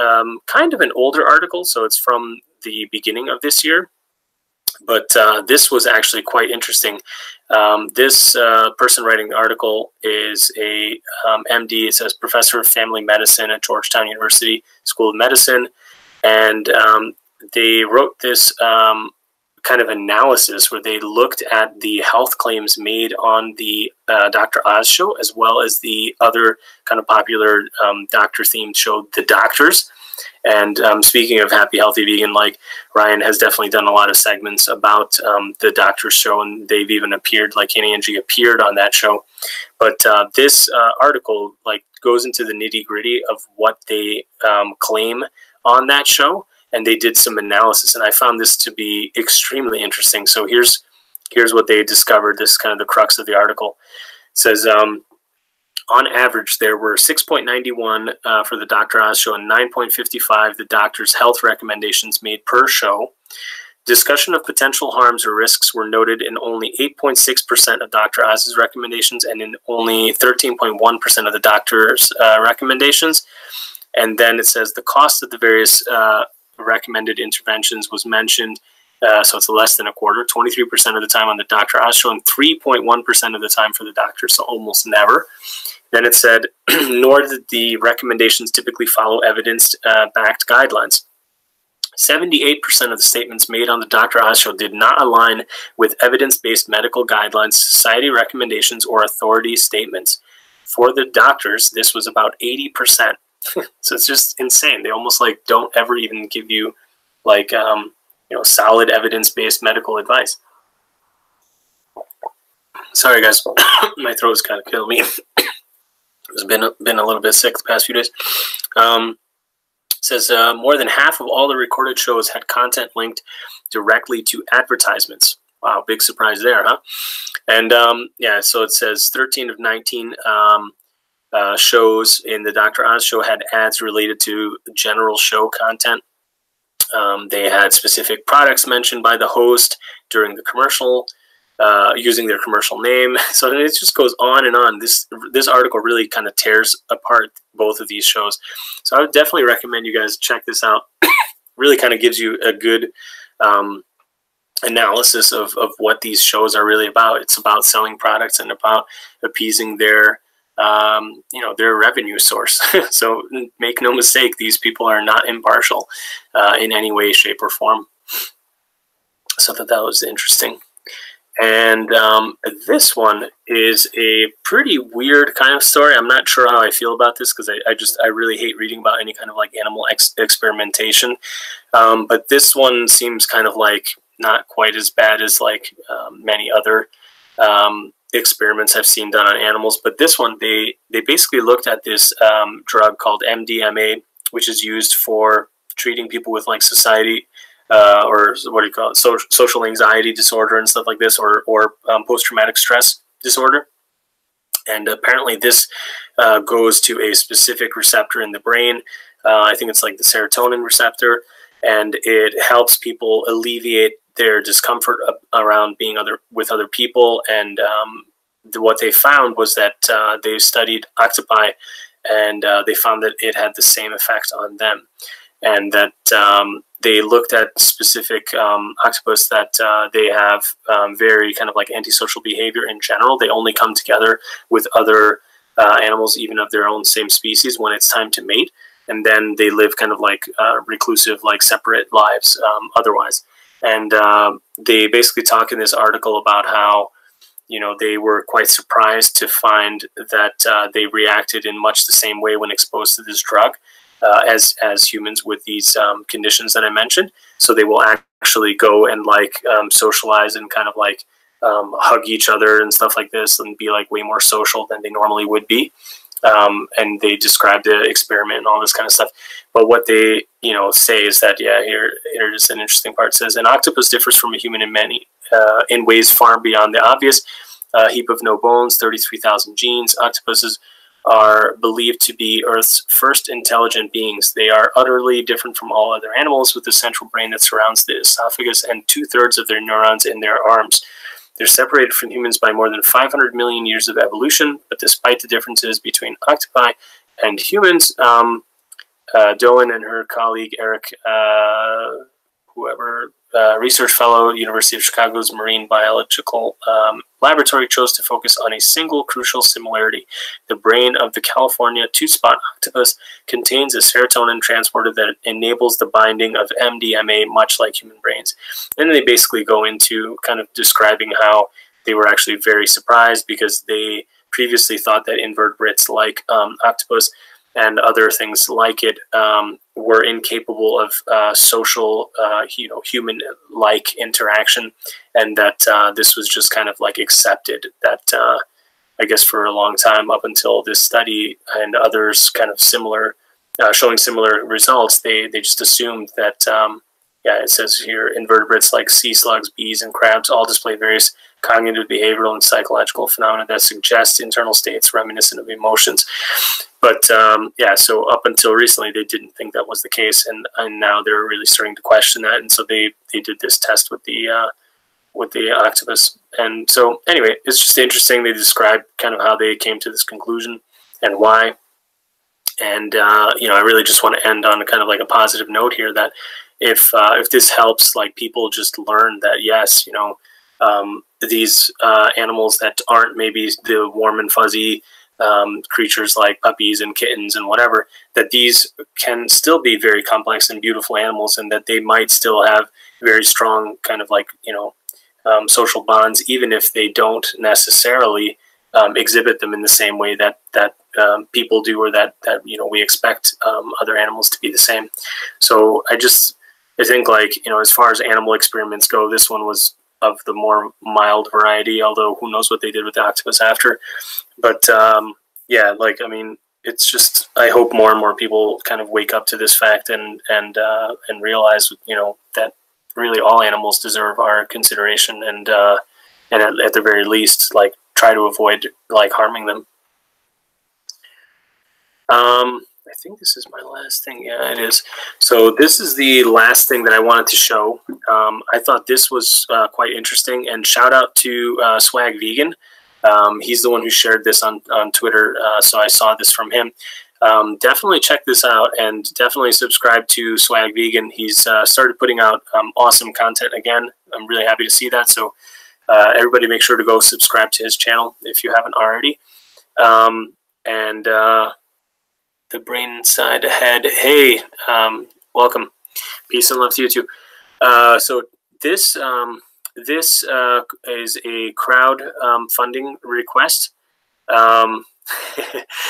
S1: kind of an older article, so it's from the beginning of this year. But this was actually quite interesting. This person writing the article is a MD. It says Professor of Family Medicine at Georgetown University School of Medicine. And they wrote this kind of analysis where they looked at the health claims made on the Dr. Oz show, as well as the other kind of popular doctor-themed show, The Doctors. And speaking of Happy Healthy Vegan, like Ryan has definitely done a lot of segments about the doctor's show, and they've even appeared, like Kenny and G appeared on that show. But this article like goes into the nitty gritty of what they claim on that show, and they did some analysis, and I found this to be extremely interesting. So here's what they discovered. This is kind of the crux of the article. It says, on average, there were 6.91 for the Dr. Oz show and 9.55 the doctor's health recommendations made per show. Discussion of potential harms or risks were noted in only 8.6% of Dr. Oz's recommendations and in only 13.1% of the doctor's recommendations. And then it says the cost of the various recommended interventions was mentioned. So it's less than a quarter, 23% of the time on the Dr. Oz show and 3.1% of the time for the doctor, so almost never. Then it said, nor did the recommendations typically follow evidence-backed guidelines. 78% of the statements made on the Dr. Oz show did not align with evidence-based medical guidelines, society recommendations, or authority statements. For the doctors, this was about 80%. So it's just insane. They almost like don't ever even give you like solid evidence-based medical advice. Sorry guys, my throat is kind of killing me. It's been a little bit sick the past few days. Says more than half of all the recorded shows had content linked directly to advertisements. Wow, big surprise there, huh? And yeah, so it says 13 of 19 shows in the Dr. Oz show had ads related to general show content. They had specific products mentioned by the host during the commercial, using their commercial name. So it just goes on and on. This article really kind of tears apart both of these shows. So I would definitely recommend you guys check this out. Really kind of gives you a good analysis of what these shows are really about. It's about selling products and about appeasing their their revenue source. So make no mistake, these people are not impartial in any way, shape, or form. So that was interesting. And this one is a pretty weird kind of story. I'm not sure how I feel about this because I really hate reading about any kind of like animal experimentation. But this one seems kind of like not quite as bad as like many other experiments I've seen done on animals. But this one, they basically looked at this drug called MDMA, which is used for treating people with like society or what do you call it, social anxiety disorder and stuff like this, or post-traumatic stress disorder. And apparently this goes to a specific receptor in the brain. I think it's like the serotonin receptor, and it helps people alleviate their discomfort around being with other people. And what they found was that they studied octopi, and they found that it had the same effect on them, and that they looked at specific octopus that they have very kind of like antisocial behavior in general. They only come together with other animals, even of their own same species, when it's time to mate. And then they live kind of like reclusive, like separate lives otherwise. And they basically talk in this article about how, they were quite surprised to find that they reacted in much the same way when exposed to this drug as humans with these conditions that I mentioned. So they will actually go and like socialize and kind of like hug each other and stuff like this, and be like way more social than they normally would be. And they describe the experiment and all this kind of stuff. But what they, say is that, yeah, here's an interesting part. It says, an octopus differs from a human in ways far beyond the obvious. A heap of no bones, 33,000 genes. Octopuses are believed to be Earth's first intelligent beings. They are utterly different from all other animals, with a central brain that surrounds the esophagus and 2/3 of their neurons in their arms. They're separated from humans by more than 500 million years of evolution, but despite the differences between octopi and humans, Doan and her colleague Eric, research fellow, University of Chicago's Marine Biological Laboratory, chose to focus on a single crucial similarity. The brain of the California two-spot octopus contains a serotonin transporter that enables the binding of MDMA, much like human brains. And they basically go into kind of describing how they were actually very surprised because they previously thought that invertebrates like octopus and other things like it were incapable of social, human-like interaction, and that this was just kind of like accepted. That I guess for a long time, up until this study and others kind of similar, showing similar results, they just assumed that, yeah, it says here, invertebrates like sea slugs, bees, and crabs all display various cognitive, behavioral, and psychological phenomena that suggest internal states reminiscent of emotions. But yeah, so up until recently, they didn't think that was the case, and now they're really starting to question that, and so they did this test with the octopus. And so anyway, it's just interesting. They describe kind of how they came to this conclusion and why. And I really just want to end on kind of like a positive note here, that if this helps, like, people just learn that, yes, these animals that aren't maybe the warm and fuzzy creatures like puppies and kittens and whatever, that these can still be very complex and beautiful animals, and that they might still have very strong kind of like, social bonds, even if they don't necessarily exhibit them in the same way that people do, or that we expect other animals to be the same. So I think, like, as far as animal experiments go, this one was of the more mild variety, although who knows what they did with the octopus after. But yeah, like, I mean, it's just, I hope more and more people kind of wake up to this fact and realize, that really all animals deserve our consideration, and at the very least, like, try to avoid like harming them. I think this is my last thing. Yeah, it is. So this is the last thing that I wanted to show. I thought this was quite interesting, and shout out to Swag Vegan. He's the one who shared this on Twitter, so I saw this from him. Definitely check this out, and definitely subscribe to Swag Vegan. He's started putting out awesome content again. I'm really happy to see that. So everybody make sure to go subscribe to his channel if you haven't already. The brain side ahead. Hey, welcome. Peace and love to you too. So this is a crowd funding request.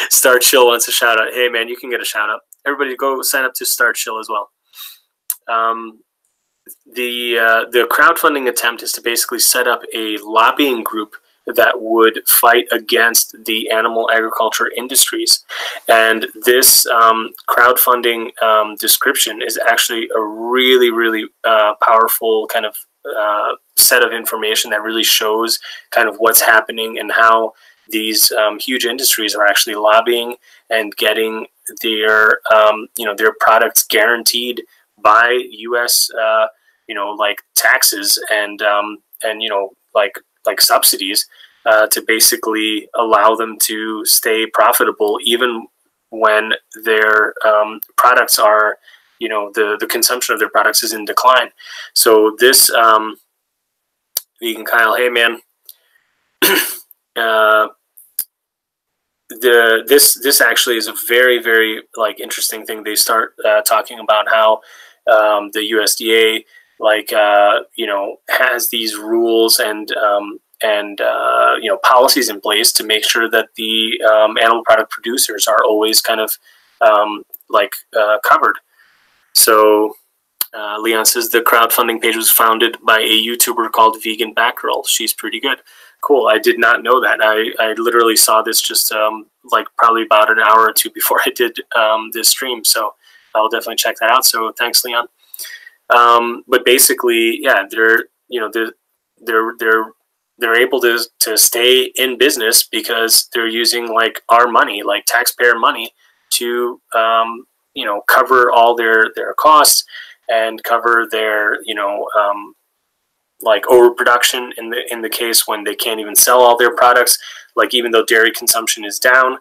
S1: Star Chill wants a shout out. Hey man, you can get a shout out. Everybody go sign up to Star Chill as well. The crowdfunding attempt is to basically set up a lobbying group that would fight against the animal agriculture industries. And this crowdfunding description is actually a really, really powerful kind of set of information that really shows kind of what's happening and how these huge industries are actually lobbying and getting their their products guaranteed by U.S. Like taxes and like subsidies to basically allow them to stay profitable, even when their products are, the consumption of their products is in decline. So this Vegan Kyle, hey man. This actually is a very, very like interesting thing. They start talking about how the USDA has these rules and policies in place to make sure that the animal product producers are always kind of covered. So Leon says the crowdfunding page was founded by a YouTuber called Vegan Batgirl. She's pretty good. Cool. I did not know that. I literally saw this just probably about an hour or two before I did this stream. So I'll definitely check that out. So thanks, Leon. But basically, yeah, they're able to stay in business because they're using like our money, like taxpayer money, to cover all their costs and cover their like overproduction in the case when they can't even sell all their products. Like, even though dairy consumption is down,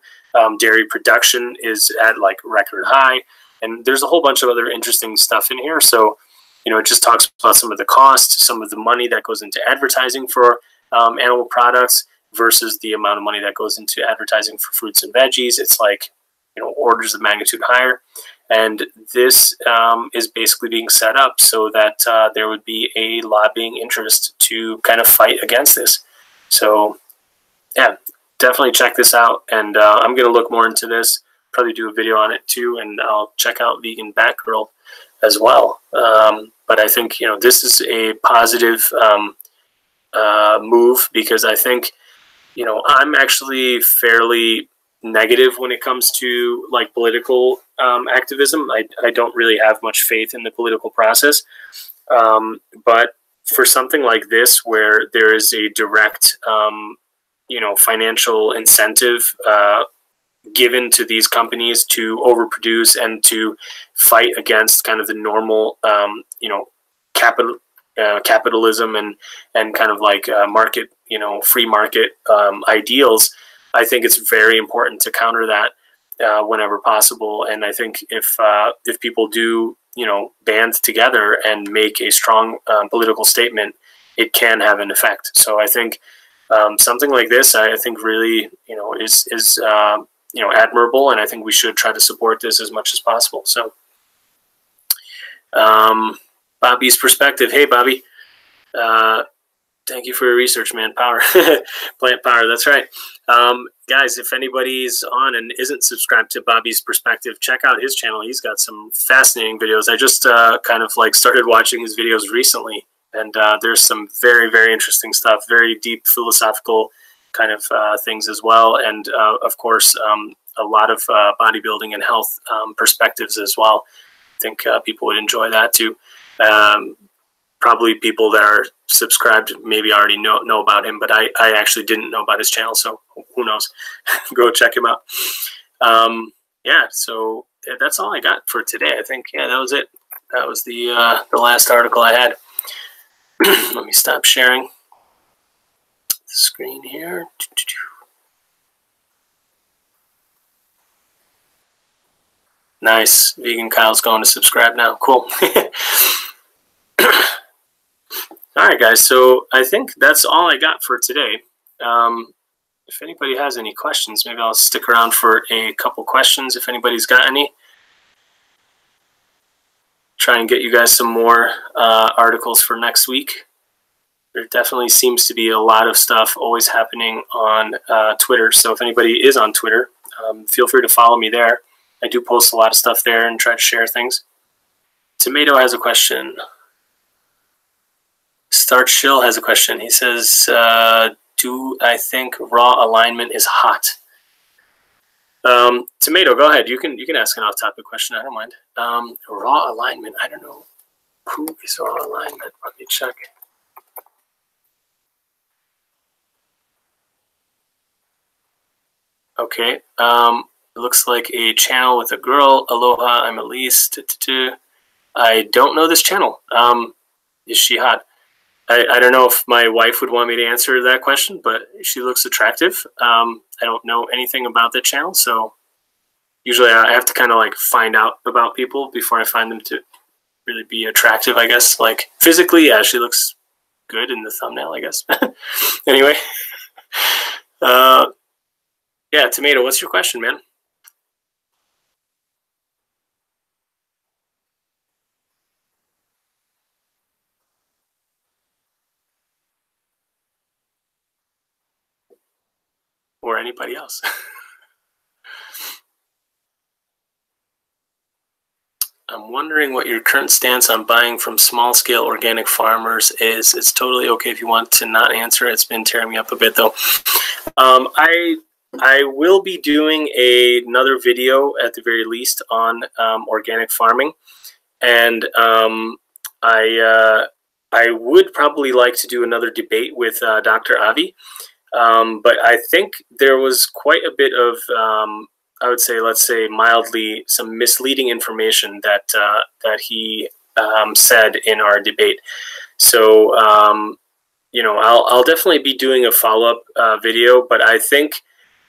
S1: dairy production is at like record high, and there's a whole bunch of other interesting stuff in here. So it just talks about some of the cost, some of the money that goes into advertising for animal products versus the amount of money that goes into advertising for fruits and veggies. It's like orders of magnitude higher. And this is basically being set up so that there would be a lobbying interest to kind of fight against this. So, yeah, definitely check this out. And I'm going to look more into this, probably do a video on it too, and I'll check out Vegan Batgirl as well. But I think, you know, this is a positive move, because I think, you know, I'm actually fairly negative when it comes to like political activism. I don't really have much faith in the political process. But for something like this, where there is a direct, you know, financial incentive given to these companies to overproduce and to fight against kind of the normal, you know, capitalism and kind of like market, you know, free market ideals, I think it's very important to counter that whenever possible. And I think if people do, you know, band together and make a strong political statement, it can have an effect. So I think something like this, I think really, you know, is you know, admirable, and I think we should try to support this as much as possible. So Bobby's perspective. Hey, Bobby. Thank you for your research, man. Power. Plant power. That's right. Guys, if anybody's on and isn't subscribed to Bobby's perspective, check out his channel. He's got some fascinating videos. I just kind of like started watching his videos recently, and there's some very, very interesting stuff, very deep philosophical kind of things as well. And of course, a lot of bodybuilding and health perspectives as well. I think people would enjoy that too. Probably people that are subscribed maybe already know about him, but I actually didn't know about his channel, so who knows? Go check him out. Yeah, so that's all I got for today. I think, yeah, that was it. That was the last article I had. Let me stop sharing the screen here. Nice. Vegan Kyle's going to subscribe now. Cool. All right, guys. So I think that's all I got for today. If anybody has any questions, maybe I'll stick around for a couple questions if anybody's got any. Try and get you guys some more articles for next week. There definitely seems to be a lot of stuff always happening on Twitter. So if anybody is on Twitter, feel free to follow me there. I do post a lot of stuff there and try to share things. Tomato has a question. Starch Shill has a question. He says, do I think raw alignment is hot? Tomato, go ahead. You can ask an off-topic question. I don't mind. Raw alignment. I don't know. Who is raw alignment? Let me check. Okay. It looks like a channel with a girl. Aloha, I'm Elise. I don't know this channel. Is she hot? I don't know if my wife would want me to answer that question, but she looks attractive. I don't know anything about that channel, so usually I have to kind of like find out about people before I find them to really be attractive, I guess. Like physically, yeah, she looks good in the thumbnail, I guess. Anyway, yeah, Tomato, what's your question, man? Or anybody else. I'm wondering what your current stance on buying from small-scale organic farmers is. It's totally okay if you want to not answer. It's been tearing me up a bit, though. I will be doing another video at the very least on organic farming, and I would probably like to do another debate with Dr. Avi. But I think there was quite a bit of, I would say, let's say mildly, some misleading information that that he said in our debate. So, you know, I'll definitely be doing a follow-up video, but I think,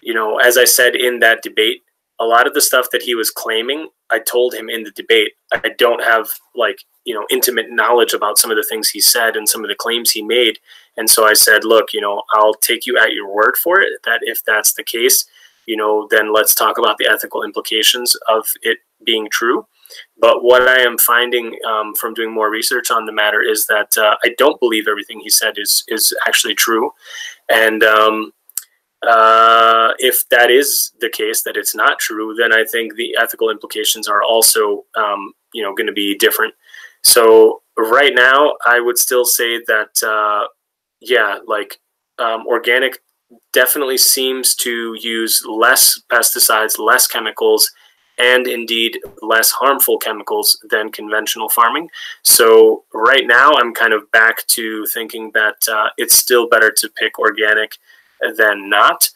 S1: you know, as I said in that debate, a lot of the stuff that he was claiming, I told him in the debate. I don't have, like, you know, intimate knowledge about some of the things he said and some of the claims he made. And so I said, look, you know, I'll take you at your word for it, that if that's the case, you know, then let's talk about the ethical implications of it being true. But what I am finding from doing more research on the matter is that I don't believe everything he said is actually true. And If that is the case, that it's not true, then I think the ethical implications are also, you know, going to be different. So right now, I would still say that, yeah, like organic definitely seems to use less pesticides, less chemicals, and indeed less harmful chemicals than conventional farming. So right now, I'm kind of back to thinking that it's still better to pick organic than not.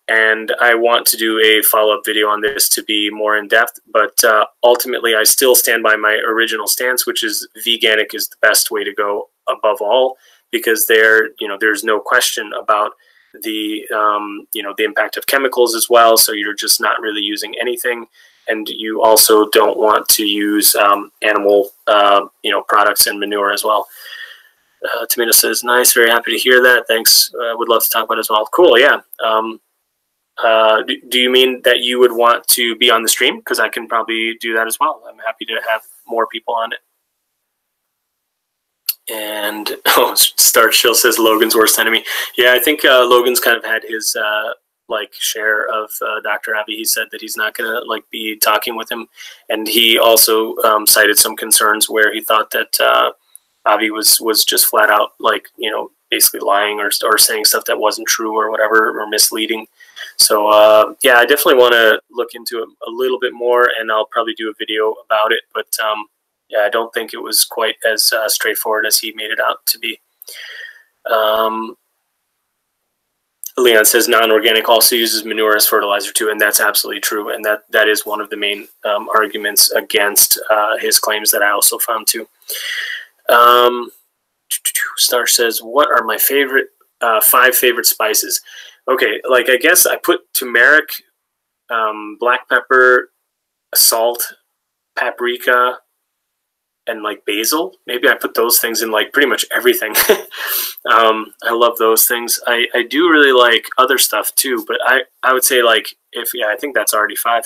S1: And I want to do a follow-up video on this to be more in-depth, but ultimately I still stand by my original stance, which is veganic is the best way to go above all, because you know, there's no question about the you know, the impact of chemicals as well. So you're just not really using anything, and you also don't want to use animal you know, products and manure as well. Tomato says, nice, very happy to hear that. Thanks. Would love to talk about it as well. Cool, yeah. Do you mean that you would want to be on the stream? Because I can probably do that as well. I'm happy to have more people on it. And oh, Star Chill says Logan's worst enemy. Yeah, I think Logan's kind of had his like share of Dr. Avi. He said that he's not gonna like be talking with him, and he also cited some concerns where he thought that Avi was just flat out like, you know, basically lying or saying stuff that wasn't true or whatever, or misleading. So yeah, I definitely want to look into it a little bit more, and I'll probably do a video about it. But yeah, I don't think it was quite as straightforward as he made it out to be. Leon says non-organic also uses manure as fertilizer too, and that's absolutely true. And that is one of the main arguments against his claims that I also found too. Star says, what are my favorite 5 favorite spices? Okay, like I guess I put turmeric, black pepper, salt, paprika, and like basil. Maybe I put those things in like pretty much everything. I love those things. I do really like other stuff too, but I would say like yeah, I think that's already 5.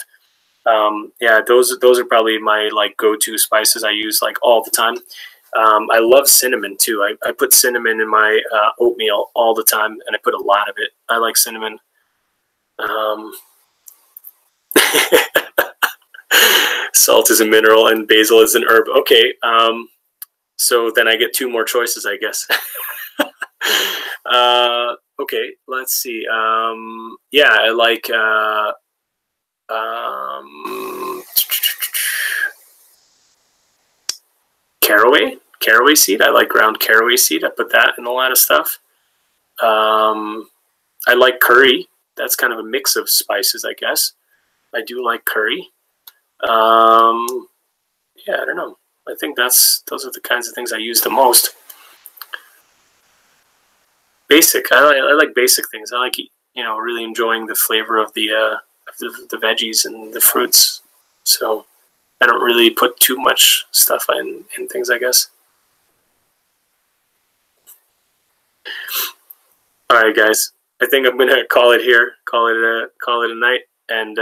S1: Yeah, those are probably my like go-to spices I use like all the time. I love cinnamon too. I put cinnamon in my oatmeal all the time, and I put a lot of it. I like cinnamon. Salt is a mineral and basil is an herb. Okay, so then I get 2 more choices, I guess. Okay, let's see. Yeah, I like caraway seed. I like ground caraway seed. I put that in a lot of stuff. I like curry. That's kind of a mix of spices, I guess. I do like curry. Yeah, I don't know. I think those are the kinds of things I use the most. Basic. I like basic things. I like, you know, really enjoying the flavor of the veggies and the fruits. So I don't really put too much stuff in things, I guess. All right, guys. I think I'm gonna call it here. Call it a night. And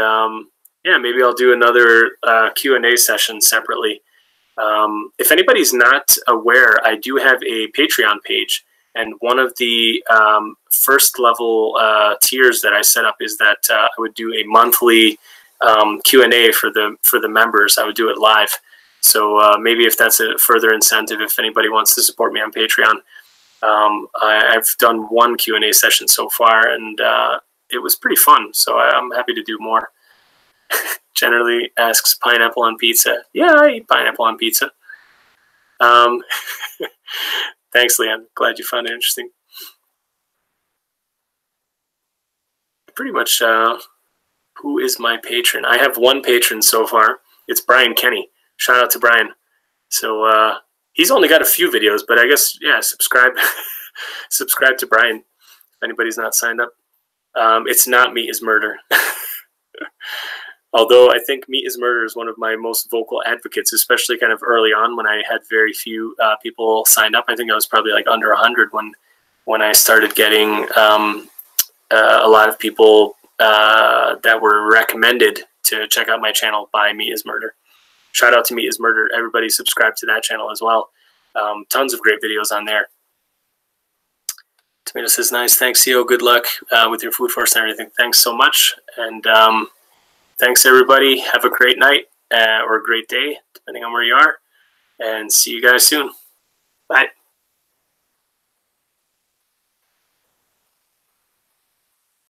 S1: yeah, maybe I'll do another Q&A session separately. If anybody's not aware, I do have a Patreon page, and one of the first level tiers that I set up is that I would do a monthly Q&A for the members. I would do it live. So maybe if that's a further incentive, if anybody wants to support me on Patreon, I've done 1 Q&A session so far, and it was pretty fun. So I'm happy to do more. Generally asks pineapple on pizza. Yeah, I eat pineapple on pizza. Thanks, Leon. Glad you found it interesting. Pretty much, who is my patron? I have 1 patron so far. It's Brian Kenny. Shout out to Brian. So he's only got a few videos, but I guess, yeah, subscribe. Subscribe to Brian if anybody's not signed up. It's not Meat is Murder. Although I think Meat is Murder is one of my most vocal advocates, especially kind of early on when I had very few people signed up. I think I was probably like under 100 when I started getting a lot of people that were recommended to check out my channel by Meat is Murder. Shout out to Meat is Murder. Everybody subscribe to that channel as well. Tons of great videos on there. Tomato says, nice. Thanks, CEO. Good luck with your food forest and everything. Thanks so much. And thanks, everybody. Have a great night or a great day, depending on where you are. And see you guys soon. Bye.